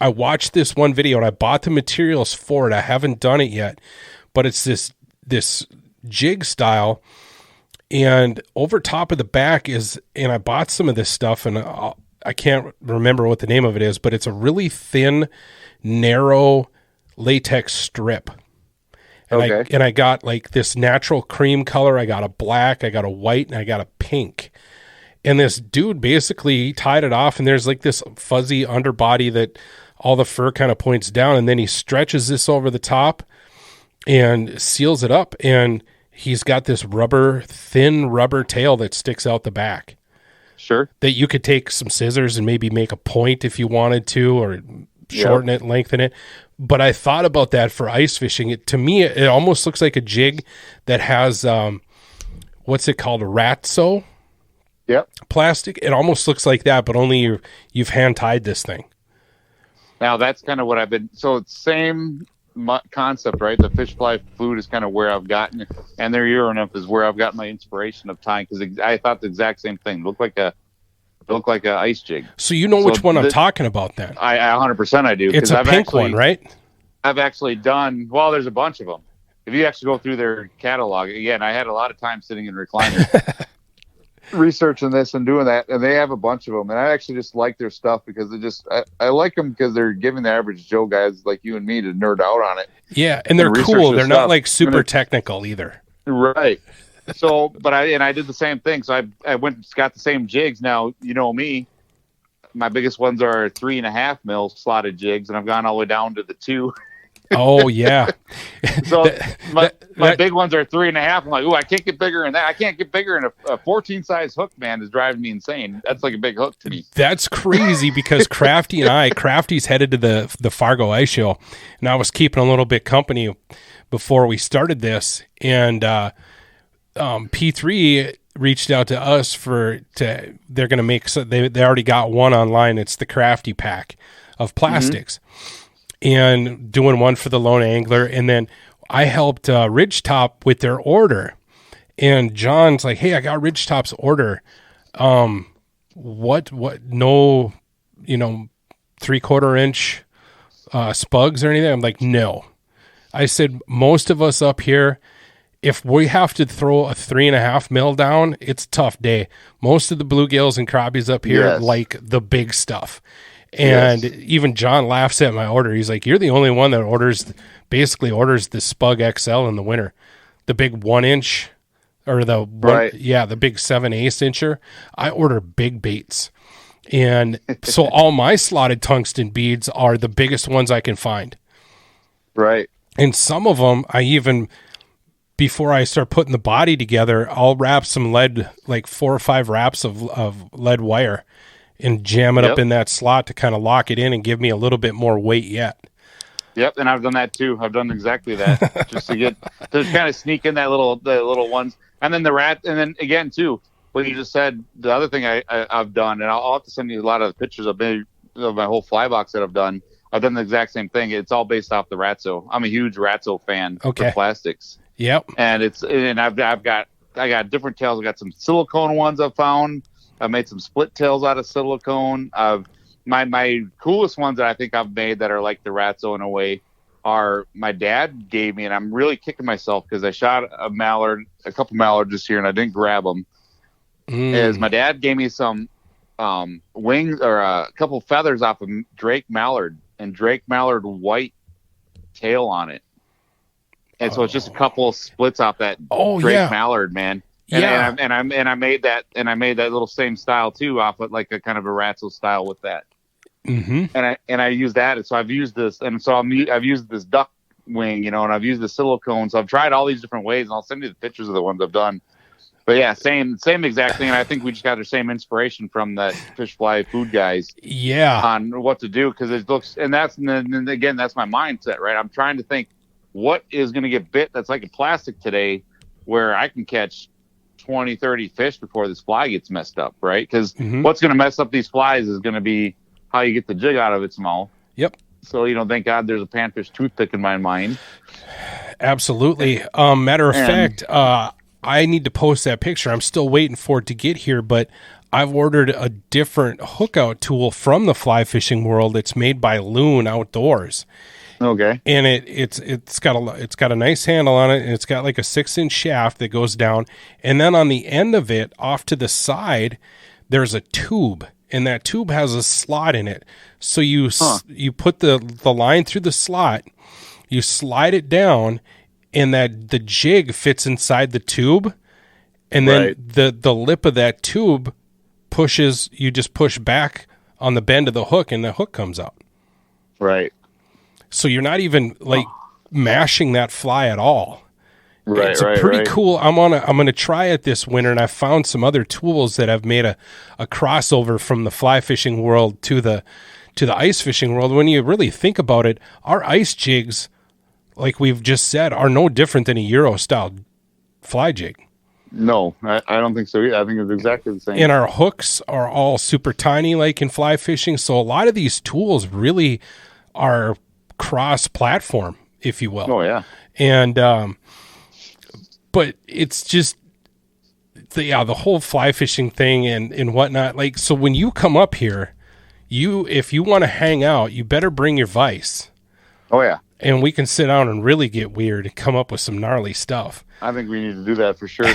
watched this one video and I bought the materials for it. I haven't done it yet, but it's this jig style, and over top of the back and I bought some of this stuff, and I can't remember what the name of it is, but it's a really thin, narrow latex strip. And I got like this natural cream color. I got a black, I got a white, and I got a pink. And this dude basically tied it off, and there's like this fuzzy underbody that all the fur kind of points down, and then he stretches this over the top and seals it up, and he's got this thin rubber tail that sticks out the back. Sure. That you could take some scissors and maybe make a point if you wanted to, or shorten it, lengthen it. But I thought about that for ice fishing. To me, it almost looks like a jig that has, what's it called? A ratso plastic. It almost looks like that, but only you've hand tied this thing. Now that's kind of what I've been, so it's same concept, right? The fish fly food is kind of where I've gotten, and their Nymph is where I've got my inspiration of tying, because I thought the exact same thing. It looked like a ice jig. So you know which one I'm talking about then? I 100% I do. It's a pink one, right? I've actually done, well, there's a bunch of them. If you actually go through their catalog, again, I had a lot of time sitting in recliners researching this and doing that, and they have a bunch of them, and I actually just like their stuff because I like them because they're giving the average Joe guys like you and me to nerd out on it. Yeah, and they're cool. They're not like super technical either. Right. So, but I did the same thing. So I went and got the same jigs. Now, you know me, my biggest ones are 3.5 mil slotted jigs, and I've gone all the way down to the 2. Oh yeah. So my big ones are 3.5. I'm like, ooh, I can't get bigger than that. I can't get bigger than a 14 size hook, man, is driving me insane. That's like a big hook to me. That's crazy because Crafty's headed to the Fargo Ice Show, and I was keeping a little bit company before we started this, and P3 reached out to us they're going to make, they already got one online. It's the Crafty pack of plastics. And doing one for the lone angler. And then I helped Ridgetop with their order. And John's like, hey, I got Ridgetop's order. What, no, 3/4 inch spugs or anything? I'm like, no. I said, most of us up here, if we have to throw a 3.5 mil down, it's a tough day. Most of the bluegills and crappies up here like the big stuff. And even John laughs at my order. He's like, you're the only one that basically orders the Spug XL in the winter. The big 1 inch or the big 7/8 incher. I order big baits. And so all my slotted tungsten beads are the biggest ones I can find. Right. And some of them before I start putting the body together, I'll wrap some lead, like 4 or 5 wraps of lead wire, and jam it up in that slot to kind of lock it in and give me a little bit more weight yet. Yep, and I've done that too. I've done exactly that, just to kind of sneak in the little ones, and then and then again too, what you just said. The other thing I've done, and I'll have to send you a lot of the pictures of my whole fly box that I've done. I've done the exact same thing. It's all based off the Ratso. I'm a huge Ratso fan for plastics. Yep, and I got different tails. I got some silicone ones I've found. I made some split tails out of silicone. My coolest ones that I think I've made that are like the Ratso in a way are my dad gave me, and I'm really kicking myself because I shot a couple mallards this year, and I didn't grab them. Is my dad gave me some wings or a couple feathers off of Drake mallard, and Drake mallard white tail on it, and so it's just a couple of splits off that Drake mallard, man. And I made that little same style too, off of like a kind of a Ratso style with that. And I use that, and so I've used this, and so I've used this duck wing, and I've used the silicone. So I've tried all these different ways, and I'll send you the pictures of the ones I've done. But yeah, same exact thing. And I think we just got the same inspiration from that fish fly food guys. Yeah, on what to do, because it looks, and then again, that's my mindset, right? I'm trying to think what is going to get bit that's like a plastic today, where I can catch 20, 30 fish before this fly gets messed up, right? Because what's going to mess up these flies is going to be how you get the jig out of its mouth. Yep. So, thank God there's a panfish toothpick in my mind. Absolutely. Matter of fact, I need to post that picture. I'm still waiting for it to get here, but I've ordered a different hookout tool from the fly fishing world. It's made by Loon Outdoors. Okay. And it's got a nice handle on it, and it's got like a 6-inch shaft that goes down, and then on the end of it, off to the side, there's a tube, and that tube has a slot in it. So you put the line through the slot, you slide it down, and the jig fits inside the tube, and then the lip of that tube pushes. You just push back on the bend of the hook, and the hook comes out. Right. So you're not even like mashing that fly at all. Right, it's a pretty cool. I'm gonna try it this winter, and I found some other tools that have made a crossover from the fly fishing world to the ice fishing world. When you really think about it, our ice jigs, like we've just said, are no different than a Euro style fly jig. No, I don't think so either. I think it's exactly the same. And our hooks are all super tiny, like in fly fishing. So a lot of these tools really are cross-platform, if you will. Oh yeah. And but it's just the whole fly fishing thing and whatnot. Like, so when you come up here, if you want to hang out, you better bring your vise. Oh yeah. And we can sit down and really get weird and come up with some gnarly stuff. I think we need to do that for sure.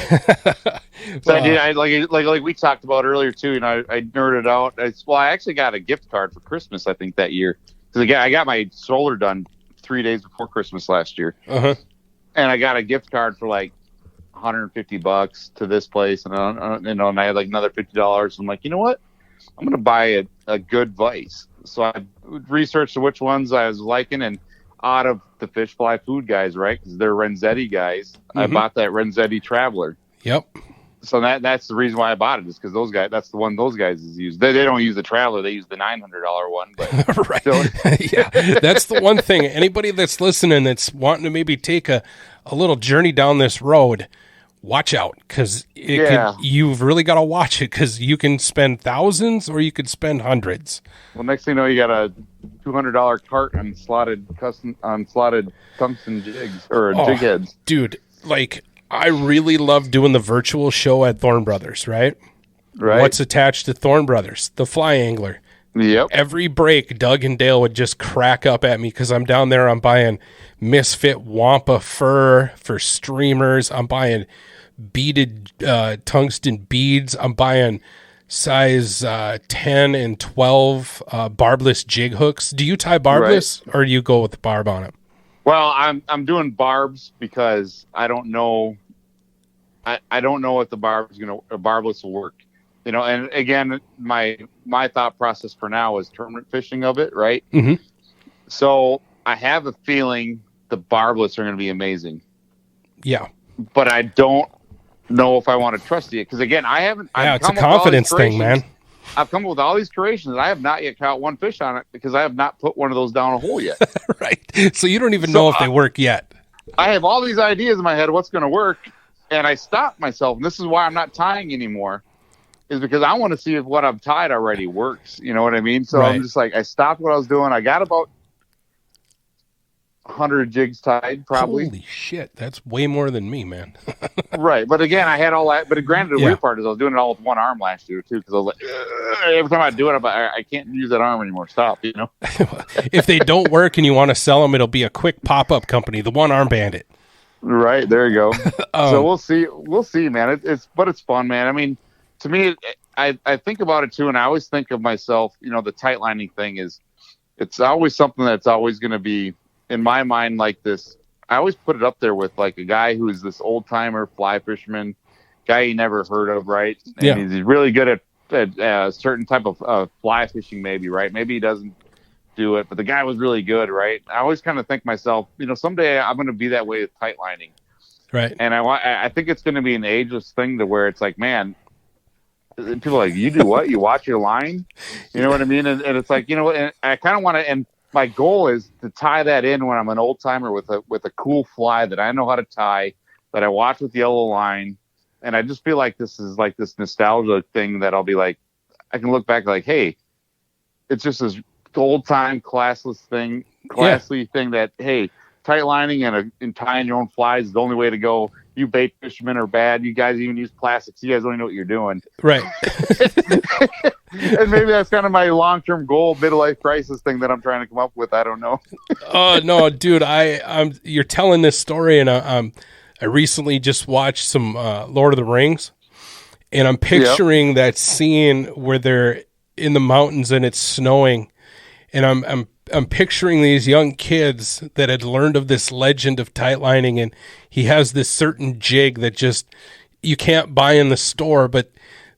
Like we talked about earlier too, and I nerded out. I actually got a gift card for Christmas, I think, that year. Because I got my solar done 3 days before Christmas last year. And I got a gift card for like $150 to this place, and I had like another $50. I'm like, you know what? I'm gonna buy a good vise. So I researched which ones I was liking, and out of the fish fly food guys, right? Because they're Renzetti guys. I bought that Renzetti Traveler. Yep. So that's the reason why I bought it, is because those guys. That's the one those guys use. They don't use the Traveler; they use the $900 one. But right, yeah, that's the one thing. Anybody that's listening that's wanting to maybe take a little journey down this road, watch out, because you've really got to watch it, because you can spend thousands or you could spend hundreds. Well, next thing you know, you got a $200 cart on slotted tungsten jigs or jig heads, dude. Like, I really love doing the virtual show at Thorn Brothers, right? Right. What's attached to Thorn Brothers? The fly angler. Yep. Every break, Doug and Dale would just crack up at me because I'm down there. I'm buying misfit wampa fur for streamers. I'm buying beaded tungsten beads. I'm buying size 10 and 12 barbless jig hooks. Do you tie barbless or do you go with the barb on it? Well, I'm doing barbs because I don't know. I don't know if the barbless will work. You know, and again, my thought process for now is tournament fishing of it, right? Mm-hmm. So I have a feeling the barbless are going to be amazing. Yeah, but I don't know if I want to trust it, because again, I haven't. Yeah, it's a confidence thing, man. I've come up with all these creations. I have not yet caught one fish on it because I have not put one of those down a hole yet. Right. So you don't even know if they work yet. I have all these ideas in my head of what's going to work, and I stopped myself. And this is why I'm not tying anymore, is because I want to see if what I've tied already works. You know what I mean? So I'm just like, I stopped what I was doing. I got about 100 jigs tied, probably. Holy shit, that's way more than me, man. Right, but again, I had all that. But granted, the weird part is I was doing it all with one arm last year too, because I was like, every time I do it, I can't use that arm anymore. Stop, you know. If they don't work and you want to sell them, it'll be a quick pop-up company, the One Arm Bandit. Right, there you go. So we'll see, man. It's fun, man. I mean, to me, I think about it too, and I always think of myself. You know, the tight lining thing it's always something that's always going to be in my mind like this. I always put it up there with like a guy who's this old timer fly fisherman, guy you never heard of, right? And he's really good at a certain type of fly fishing, maybe, right? Maybe he doesn't do it, but the guy was really good, right? I always kind of think myself, you know, someday I'm going to be that way with tight lining, right? And I think it's going to be an ageless thing to where it's like, man, people are like, you do what? You watch your line, you know what I mean? And it's like, you know, and I kind of want to, and my goal is to tie that in when I'm an old timer with a cool fly that I know how to tie, that I watch with yellow line. And I just feel like this is like this nostalgia thing that I'll be like, I can look back like, hey, it's just this old time classy thing that, hey, tight lining and tying your own flies is the only way to go. you bait fishermen are bad. You guys even use plastics. You guys don't even know what you're doing. Right. And maybe that's kind of my long-term goal, midlife crisis thing that I'm trying to come up with. I don't know. Oh no, dude! You're telling this story, and I recently just watched some Lord of the Rings, and I'm picturing that scene where they're in the mountains and it's snowing, and I'm picturing these young kids that had learned of this legend of tightlining, and he has this certain jig that just you can't buy in the store, but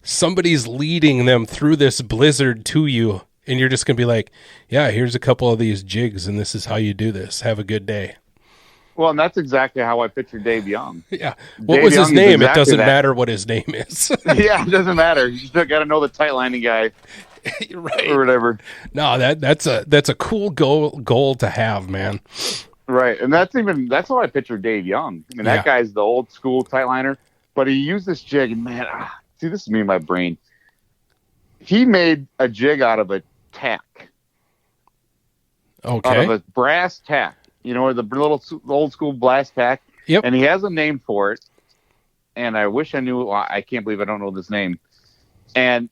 somebody's leading them through this blizzard to you, and you're just gonna be like, yeah, here's a couple of these jigs, and this is how you do this. Have a good day. Well, and that's exactly how I picture Dave Young. Yeah. What was his name? It doesn't matter what his name is. Yeah, it doesn't matter. You still got to know the tightlining guy. Right. Or whatever. No, that's a cool goal to have, man. Right. And that's how I picture Dave Young. I mean, that guy's the old school tightliner, but he used this jig, and man, see, this is me in my brain. He made a jig out of a tack. Okay. Out of a brass tack. You know, the little old school brass tack. Yep. And he has a name for it. And I wish I knew. I can't believe I don't know this name. And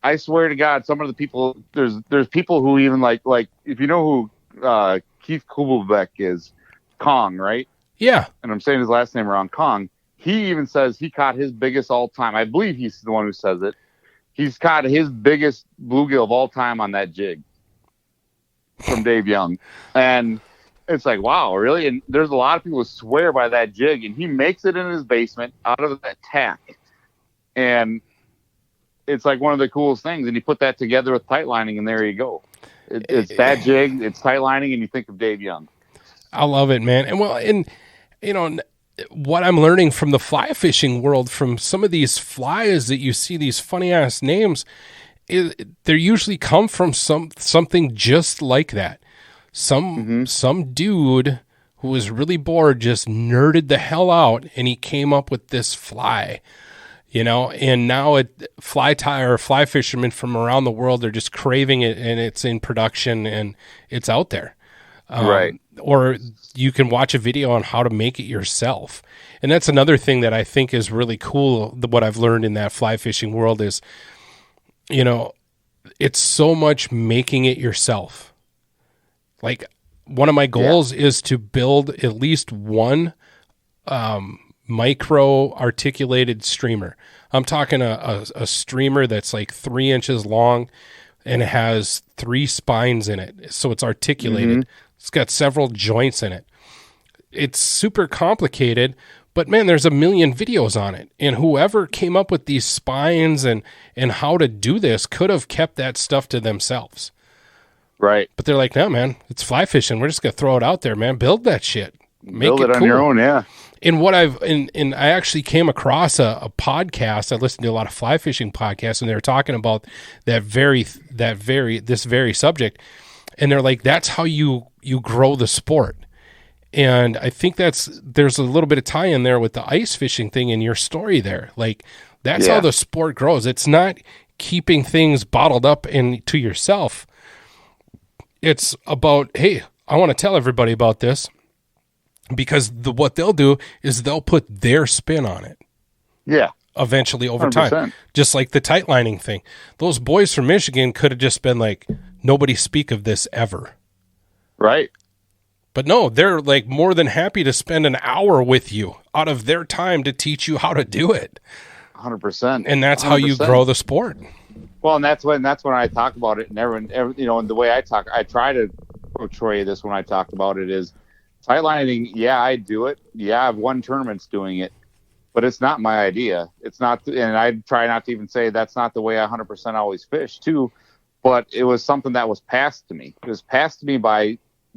I swear to God, some of the people, there's people who even like if you know who Keith Kubelbeck is, Kong, right? Yeah. And I'm saying his last name wrong, Kong. He even says he caught his biggest all time. I believe he's the one who says it. He's caught his biggest bluegill of all time on that jig from Dave Young. And it's like, wow, really? And there's a lot of people who swear by that jig, and he makes it in his basement out of that tack. And it's like one of the coolest things. And you put that together with tightlining, and there you go. It's that jig, it's tightlining, and you think of Dave Young. I love it, man. And you know, what I'm learning from the fly fishing world, from some of these flies that you see, these funny ass names, they usually come from something just like that. Some dude who was really bored just nerded the hell out, and he came up with this fly, you know, and now fly fishermen from around the world, they're just craving it, and it's in production and it's out there. Right. Or you can watch a video on how to make it yourself. And that's another thing that I think is really cool. What I've learned in that fly fishing world is, you know, it's so much making it yourself. Like, one of my goals is to build at least one micro articulated streamer. I'm talking a streamer that's like 3 inches long, and it has 3 spines in it. So it's articulated. Mm-hmm. It's got several joints in it. It's super complicated, but man, there's a million videos on it. And whoever came up with these spines and how to do this could have kept that stuff to themselves. Right. But they're like, no, man, it's fly fishing. We're just going to throw it out there, man. Build that shit. Build it on your own, yeah. And I actually came across a podcast. I listened to a lot of fly fishing podcasts, and they were talking about this very subject. And they're like, that's how you grow the sport. And I think there's a little bit of tie in there with the ice fishing thing in your story there. Like, that's how the sport grows. It's not keeping things bottled up to yourself. It's about, hey, I want to tell everybody about this, because what they'll do is they'll put their spin on it. Yeah. Eventually over 100%. Time. Just like the tightlining thing. Those boys from Michigan could have just been like, nobody speak of this ever. Right. But no, they're like more than happy to spend an hour with you out of their time to teach you how to do it. 100%. And that's 100%. How you grow the sport. Well, and that's when I talk about it, and everyone, you know, and the way I talk, I try to portray this when I talk about it is tightlining. Yeah, I do it. Yeah, I've won tournaments doing it, but it's not my idea. It's not, and I try not to even say that's not the way I 100% always fish too. But it was something that was passed to me. It was passed to me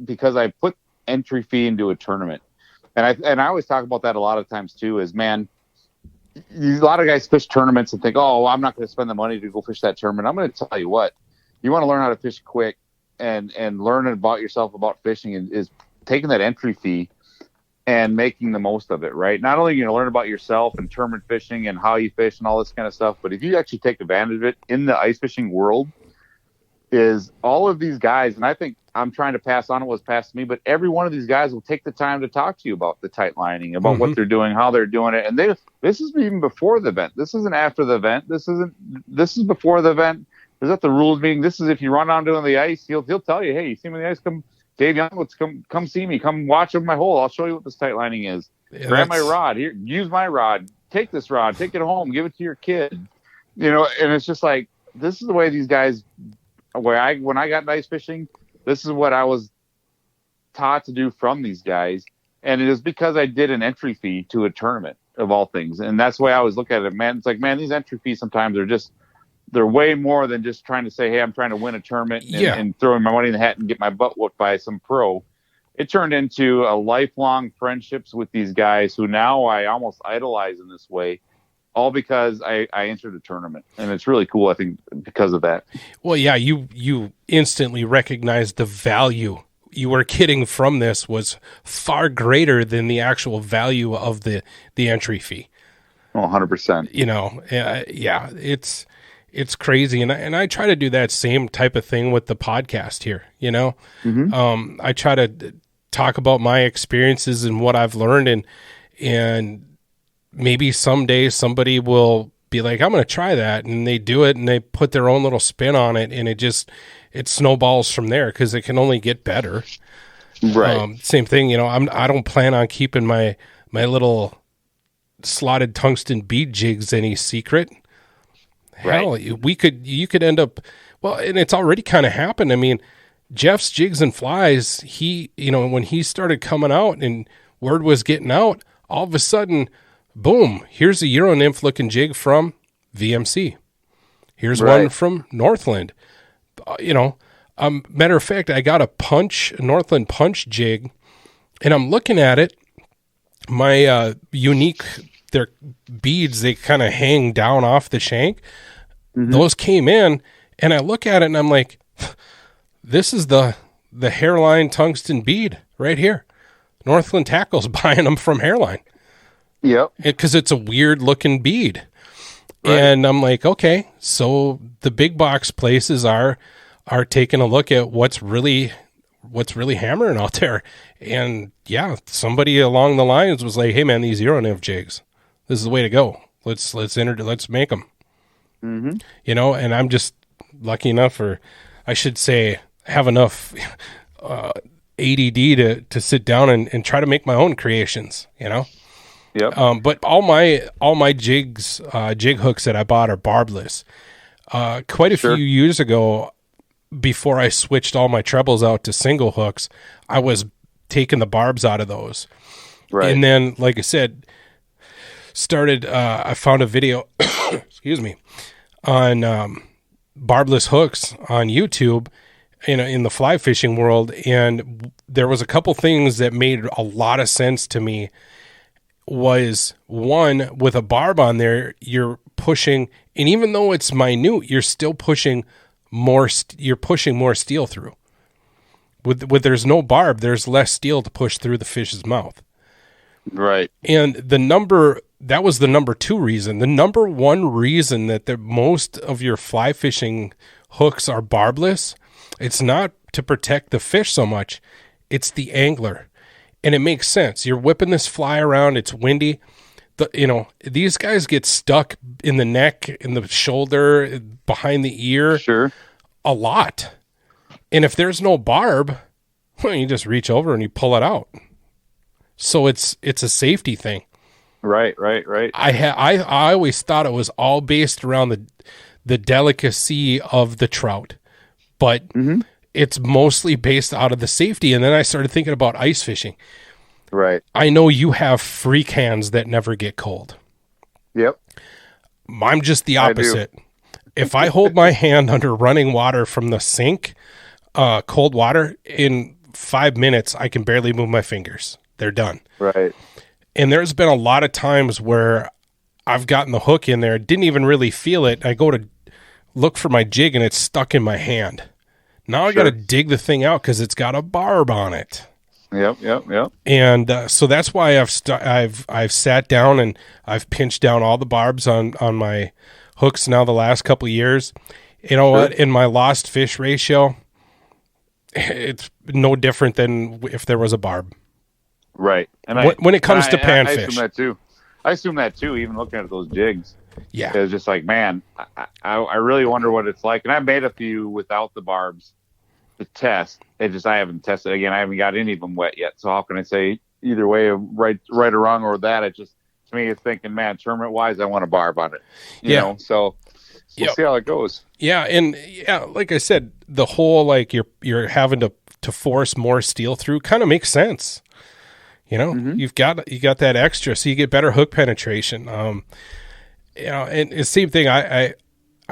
because I put entry fee into a tournament, and I always talk about that a lot of times too. Is, man, a lot of guys fish tournaments and think, oh, well, I'm not going to spend the money to go fish that tournament. I'm going to tell you what, you want to learn how to fish quick and learn about yourself about fishing is taking that entry fee and making the most of it, right? Not only are you going to learn about yourself and tournament fishing and how you fish and all this kind of stuff, but if you actually take advantage of it in the ice fishing world, is all of these guys, and I think I'm trying to pass on what's passed to me, but every one of these guys will take the time to talk to you about the tight lining, about what they're doing, how they're doing it. And this is even before the event. This isn't after the event. This is before the event. Is that the rules meeting? This is if you run onto the ice, he'll tell you, hey, you see me on the ice, come, Dave Young, let's come see me. Come watch my hole. I'll show you what this tight lining is. Yeah, grab my rod here, use my rod, take this rod, take it home, give it to your kid. You know, and it's just like, this is the way these guys, when I got ice fishing, this is what I was taught to do from these guys. And it is because I did an entry fee to a tournament of all things. And that's the way I always look at it, man. It's like, man, these entry fees sometimes they're way more than just trying to say, hey, I'm trying to win a tournament and throwing my money in the hat and get my butt whooped by some pro. It turned into a lifelong friendships with these guys who now I almost idolize in this way, all because I entered a tournament. And it's really cool, I think, because of that. Well, yeah, you instantly recognized the value you were getting from this was far greater than the actual value of the entry fee. Oh, 100%. You know, yeah, it's crazy. And I try to do that same type of thing with the podcast here, you know. I try to talk about my experiences and what I've learned, and maybe someday somebody will be like, I'm going to try that. And they do it and they put their own little spin on it. And it snowballs from there because it can only get better. Right. Same thing. You know, I don't plan on keeping my little slotted tungsten bead jigs any secret. Right. Hell, you could end up, well, and it's already kind of happened. I mean, Jeff's Jigs and Flies, when he started coming out and word was getting out, all of a sudden, boom, here's a Euro Nymph looking jig from VMC. Here's one from Northland. Matter of fact, I got a Northland punch jig, and I'm looking at it. My unique, their beads, they kind of hang down off the shank. Those came in, and I look at it and I'm like, this is the hairline tungsten bead right here. Northland Tackle's buying them from Hairline. Yep. Because it's a weird looking bead. Right. And I'm like, okay, so the big box places are taking a look at what's really hammering out there. And yeah, somebody along the lines was like, hey man, these Euro Nymph jigs, this is the way to go. Let's make them. You know, and I'm just lucky enough, or I should say have enough ADD to sit down and try to make my own creations, you know? Yep. But all my jigs, jig hooks that I bought are barbless. Quite a few years ago, before I switched all my trebles out to single hooks, I was taking the barbs out of those. Right. And then, like I said, I found a video, excuse me, on barbless hooks on YouTube in the fly fishing world. And there was a couple things that made a lot of sense to me. Was one, with a barb on there, you're pushing, and even though it's minute, you're still pushing more. You're pushing more steel through. With there's no barb, there's less steel to push through the fish's mouth. Right. And that was the number 2 reason. The number 1 reason that most of your fly fishing hooks are barbless, it's not to protect the fish so much, it's the angler. And it makes sense. You're whipping this fly around. It's windy. These guys get stuck in the neck, in the shoulder, behind the ear. Sure. A lot. And if there's no barb, well, you just reach over and you pull it out. So it's a safety thing. Right. I always thought it was all based around the delicacy of the trout, but it's mostly based out of the safety. And then I started thinking about ice fishing. Right. I know you have freak hands that never get cold. Yep. I'm just the opposite. If I hold my hand under running water from the sink, cold water, in 5 minutes, I can barely move my fingers. They're done. Right. And there's been a lot of times where I've gotten the hook in there, didn't even really feel it. I go to look for my jig and it's stuck in my hand. Now I got to dig the thing out because it's got a barb on it. Yep. And so that's why I've sat down and I've pinched down all the barbs on my hooks now the last couple of years. You know what? In my lost fish ratio, it's no different than if there was a barb. Right. And when it comes to panfish. I assume that too, even looking at those jigs. Yeah. It was just like, man, I really wonder what it's like. And I made a few without the barbs to test. I haven't tested. Again, I haven't got any of them wet yet. So how can I say either way, right or wrong or that? It just, to me, it's thinking, man, tournament-wise, I want a barb on it. You know? So we'll see how it goes. Yeah, and like I said, the whole like you're having to force more steel through kind of makes sense. You know, you got that extra, so you get better hook penetration. And the same thing. I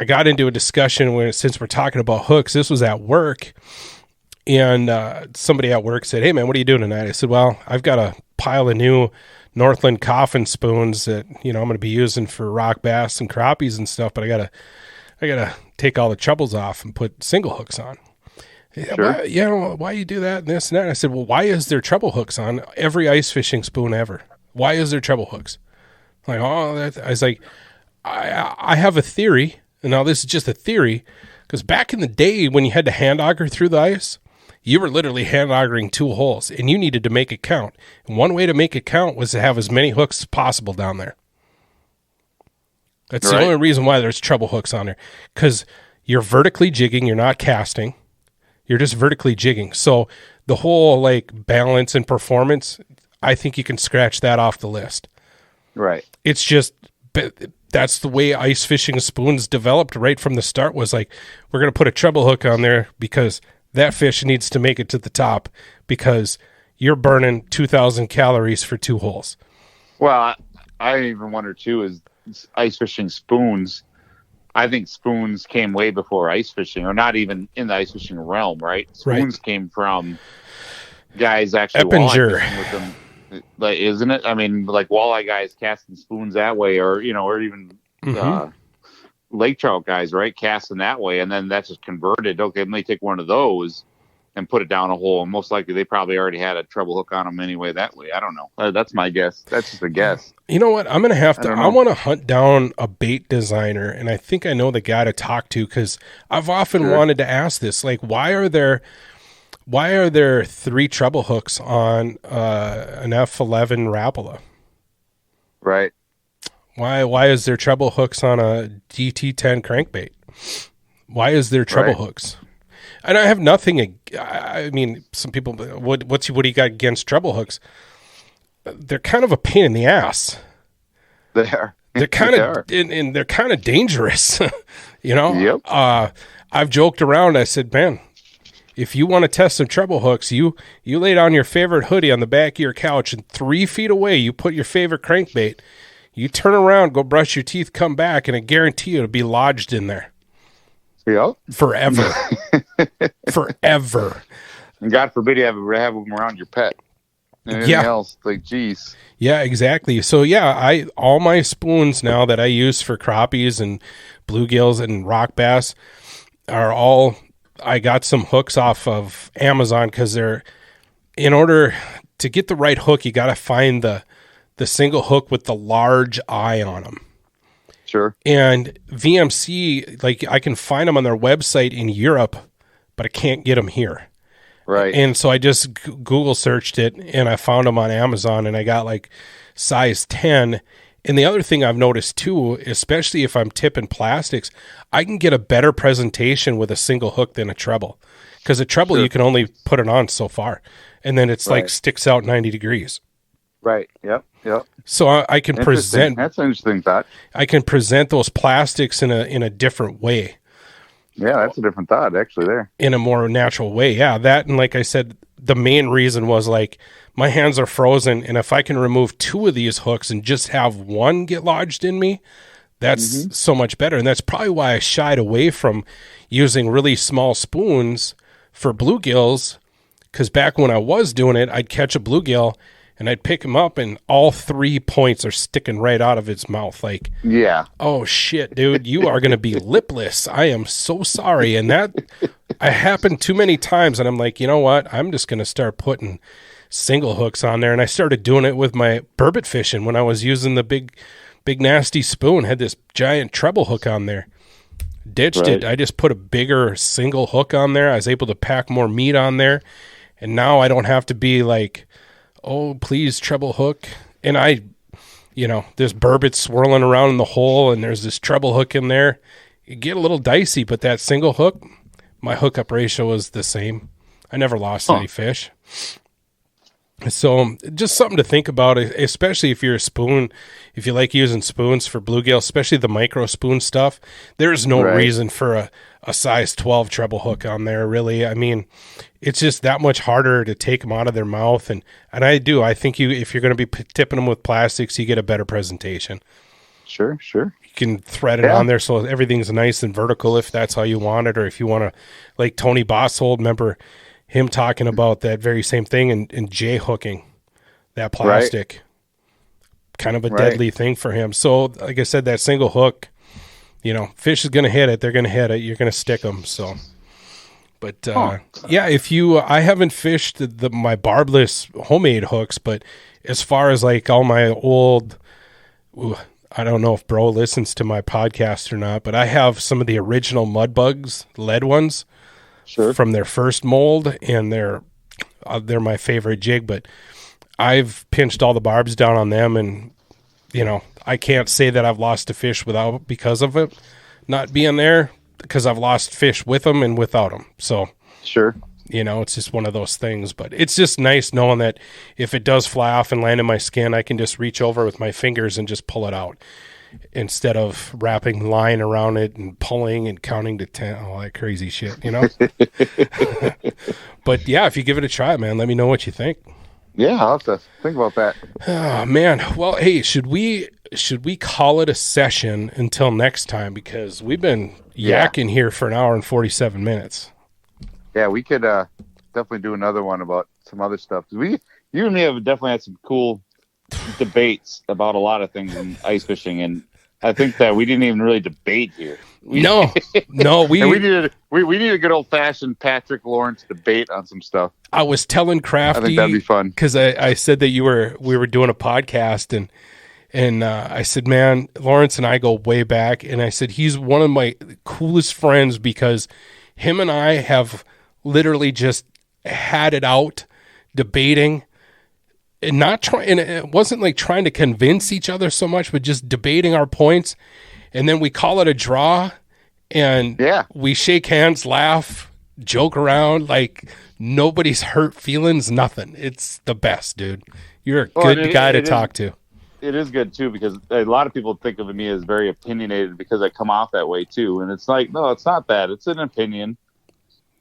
got into a discussion since we're talking about hooks. This was at work, and somebody at work said, "Hey man, what are you doing tonight?" I said, "Well, I've got a pile of new Northland coffin spoons that I'm going to be using for rock bass and crappies and stuff, but I gotta take all the trebles off and put single hooks on." Sure. Why you do that and this and that? And I said, well, why is there treble hooks on every ice fishing spoon ever? Why is there treble hooks? Like, I was like, I have a theory, and now this is just a theory, because back in the day when you had to hand auger through the ice, you were literally hand augering 2 holes, and you needed to make it count. And one way to make it count was to have as many hooks as possible down there. That's the only reason why there's treble hooks on there, because you're vertically jigging, you're not casting. You're just vertically jigging. So the whole like balance and performance, I think you can scratch that off the list. Right. It's just, that's the way ice fishing spoons developed right from the start, was like, we're going to put a treble hook on there because that fish needs to make it to the top, because you're burning 2,000 calories for 2 holes. Well, I even wonder too, is ice fishing spoons. I think spoons came way before ice fishing, or not even in the ice fishing realm, right? Spoons came from guys actually walleye fishing with them, like, isn't it? I mean, like walleye guys casting spoons that way, or or even lake trout guys, right, casting that way, and then that's just converted. Okay, let me take one of those and put it down a hole, and most likely they probably already had a treble hook on them anyway that way. I don't know. That's my guess. That's just a guess. You know what? I'm going to have to, I want to hunt down a bait designer, and I think I know the guy to talk to, because I've often wanted to ask this, like, why are there 3 treble hooks on an F11 Rapala? Right. Why is there treble hooks on a DT10 crankbait? Why is there treble hooks? And I have nothing. I mean, some people. What do you got against treble hooks? They're kind of a pain in the ass. They are. They're kind of, and they're kind of dangerous. Yep. I've joked around. I said, man, if you want to test some treble hooks, you lay down your favorite hoodie on the back of your couch, and 3 feet away, you put your favorite crankbait. You turn around, go brush your teeth, come back, and I guarantee you it'll be lodged in there. Yep. Forever. Forever. And God forbid you have them around your pet. And anything else, like, geez. Yeah, exactly. So all my spoons now that I use for crappies and bluegills and rock bass are all, I got some hooks off of Amazon, because in order to get the right hook, you got to find the single hook with the large eye on them. Sure. And VMC, like, I can find them on their website in Europe, but I can't get them here. Right. And so I just Google searched it, and I found them on Amazon, and I got like size 10. And the other thing I've noticed too, especially if I'm tipping plastics, I can get a better presentation with a single hook than a treble, because a treble, you can only put it on so far, and then it's like sticks out 90 degrees. Right. Yep. So I can present. That's an interesting thought. I can present those plastics in a different way. Yeah, that's a different thought, actually, there. In a more natural way. Yeah, that, and like I said, the main reason was, like, my hands are frozen, and if I can remove 2 of these hooks and just have one get lodged in me, that's so much better. And that's probably why I shied away from using really small spoons for bluegills, because back when I was doing it, I'd catch a bluegill, and I'd pick him up, and all 3 points are sticking right out of its mouth. Like, oh shit, dude, you are going to be lipless. I am so sorry. And that I happened too many times. And I'm like, you know what? I'm just going to start putting single hooks on there. And I started doing it with my burbot fishing when I was using the big nasty spoon, had this giant treble hook on there. Ditched it. I just put a bigger single hook on there. I was able to pack more meat on there. And now I don't have to be like, oh, please treble hook. And there's burbot swirling around in the hole and there's this treble hook in there. You get a little dicey, but that single hook, my hookup ratio was the same. I never lost any fish. So just something to think about, especially if you're if you like using spoons for bluegill, especially the micro spoon stuff. There's no reason for a size 12 treble hook on there, really. I mean, it's just that much harder to take them out of their mouth. And I think if you're going to be tipping them with plastics, you get a better presentation. Sure. You can thread it on there so everything's nice and vertical if that's how you want it, or if you want to, like Tony Boschel, remember him talking about that very same thing and J-hooking that plastic. Kind of a deadly thing for him. So, like I said, that single hook, fish is going to hit it. They're going to hit it. You're going to stick them. So, but I haven't fished my barbless homemade hooks, but as far as like all my old, I don't know if bro listens to my podcast or not, but I have some of the original mud bugs, lead ones. Sure. From their first mold, and they're my favorite jig, but I've pinched all the barbs down on them, and I can't say that I've lost a fish because of it not being there, because I've lost fish with them and without them. So sure, it's just one of those things, but it's just nice knowing that if it does fly off and land in my skin, I can just reach over with my fingers and just pull it out, instead of wrapping line around it and pulling and counting to 10, all that crazy shit, But yeah, if you give it a try, man, let me know what you think. Yeah, I'll have to think about that. Oh man. Well, hey, should we call it a session until next time? Because we've been yakking here for an hour and 47 minutes. Yeah, we could definitely do another one about some other stuff. You and me have definitely had some cool debates about a lot of things in ice fishing, and I think that we didn't even really debate here. We needed a good old fashioned Patrick Lawrence debate on some stuff. I was telling Crafty, I think that'd be fun, because I said that we were doing a podcast, and I said, man, Lawrence and I go way back, and I said he's one of my coolest friends because him and I have literally just had it out debating. And it wasn't like trying to convince each other so much, but just debating our points. And then we call it a draw, and we shake hands, laugh, joke around, like nobody's hurt feelings, nothing. It's the best, dude. You're a good guy to talk to. It is good too, because a lot of people think of me as very opinionated because I come off that way too. And it's like, no, it's not that. It's an opinion.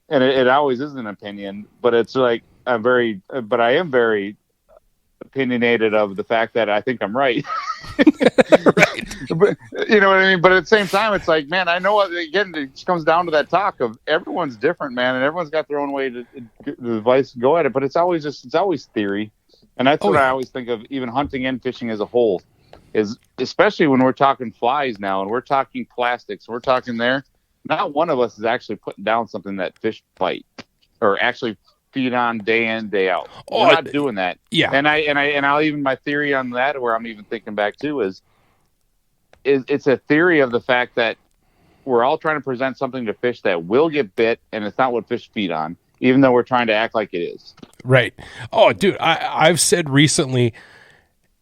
And it always is an opinion, but it's like, I am very opinionated of the fact that I think I'm right. Right. But, you know what I mean? But at the same time, it's like, man, I know, again, it just comes down to that talk of everyone's different, man, and everyone's got their own way to go at it, but it's always theory. And that's what I always think of, even hunting and fishing as a whole, is especially when we're talking flies now and we're talking plastics, we're talking there, not one of us is actually putting down something that fish bite or actually feed on day in, day out. We're not doing that. Yeah. And I'll even, my theory on that, where I'm even thinking back to, is it's a theory of the fact that we're all trying to present something to fish that will get bit, and it's not what fish feed on, even though we're trying to act like it is. Right. Oh, dude, I've said recently,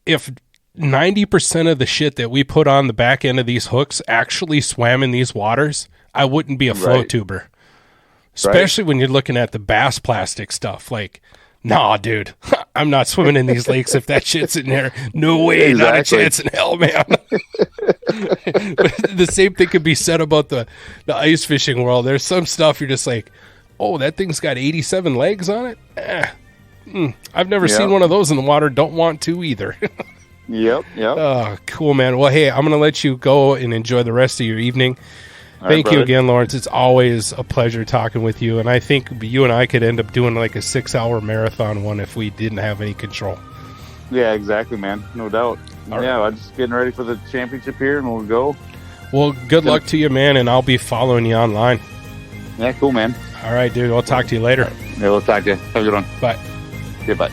if 90% of the shit that we put on the back end of these hooks actually swam in these waters, I wouldn't be a flow tuber. Especially when you're looking at the bass plastic stuff. Like, nah, dude, I'm not swimming in these lakes if that shit's in there. No way, not a chance in hell, man. But the same thing could be said about the ice fishing world. There's some stuff you're just like, oh, that thing's got 87 legs on it? I've never seen one of those in the water. Don't want to either. Yep. Oh, cool, man. Well, hey, I'm going to let you go and enjoy the rest of your evening. Thank you again, Lawrence. It's always a pleasure talking with you. And I think you and I could end up doing like a 6-hour marathon one if we didn't have any control. Yeah, exactly, man. No doubt. I'm just getting ready for the championship here, and we'll go. Well, good luck to you, man, and I'll be following you online. Yeah, cool, man. All right, dude. I'll talk to you later. Yeah, we'll talk to you. Have a good one. Bye. Goodbye.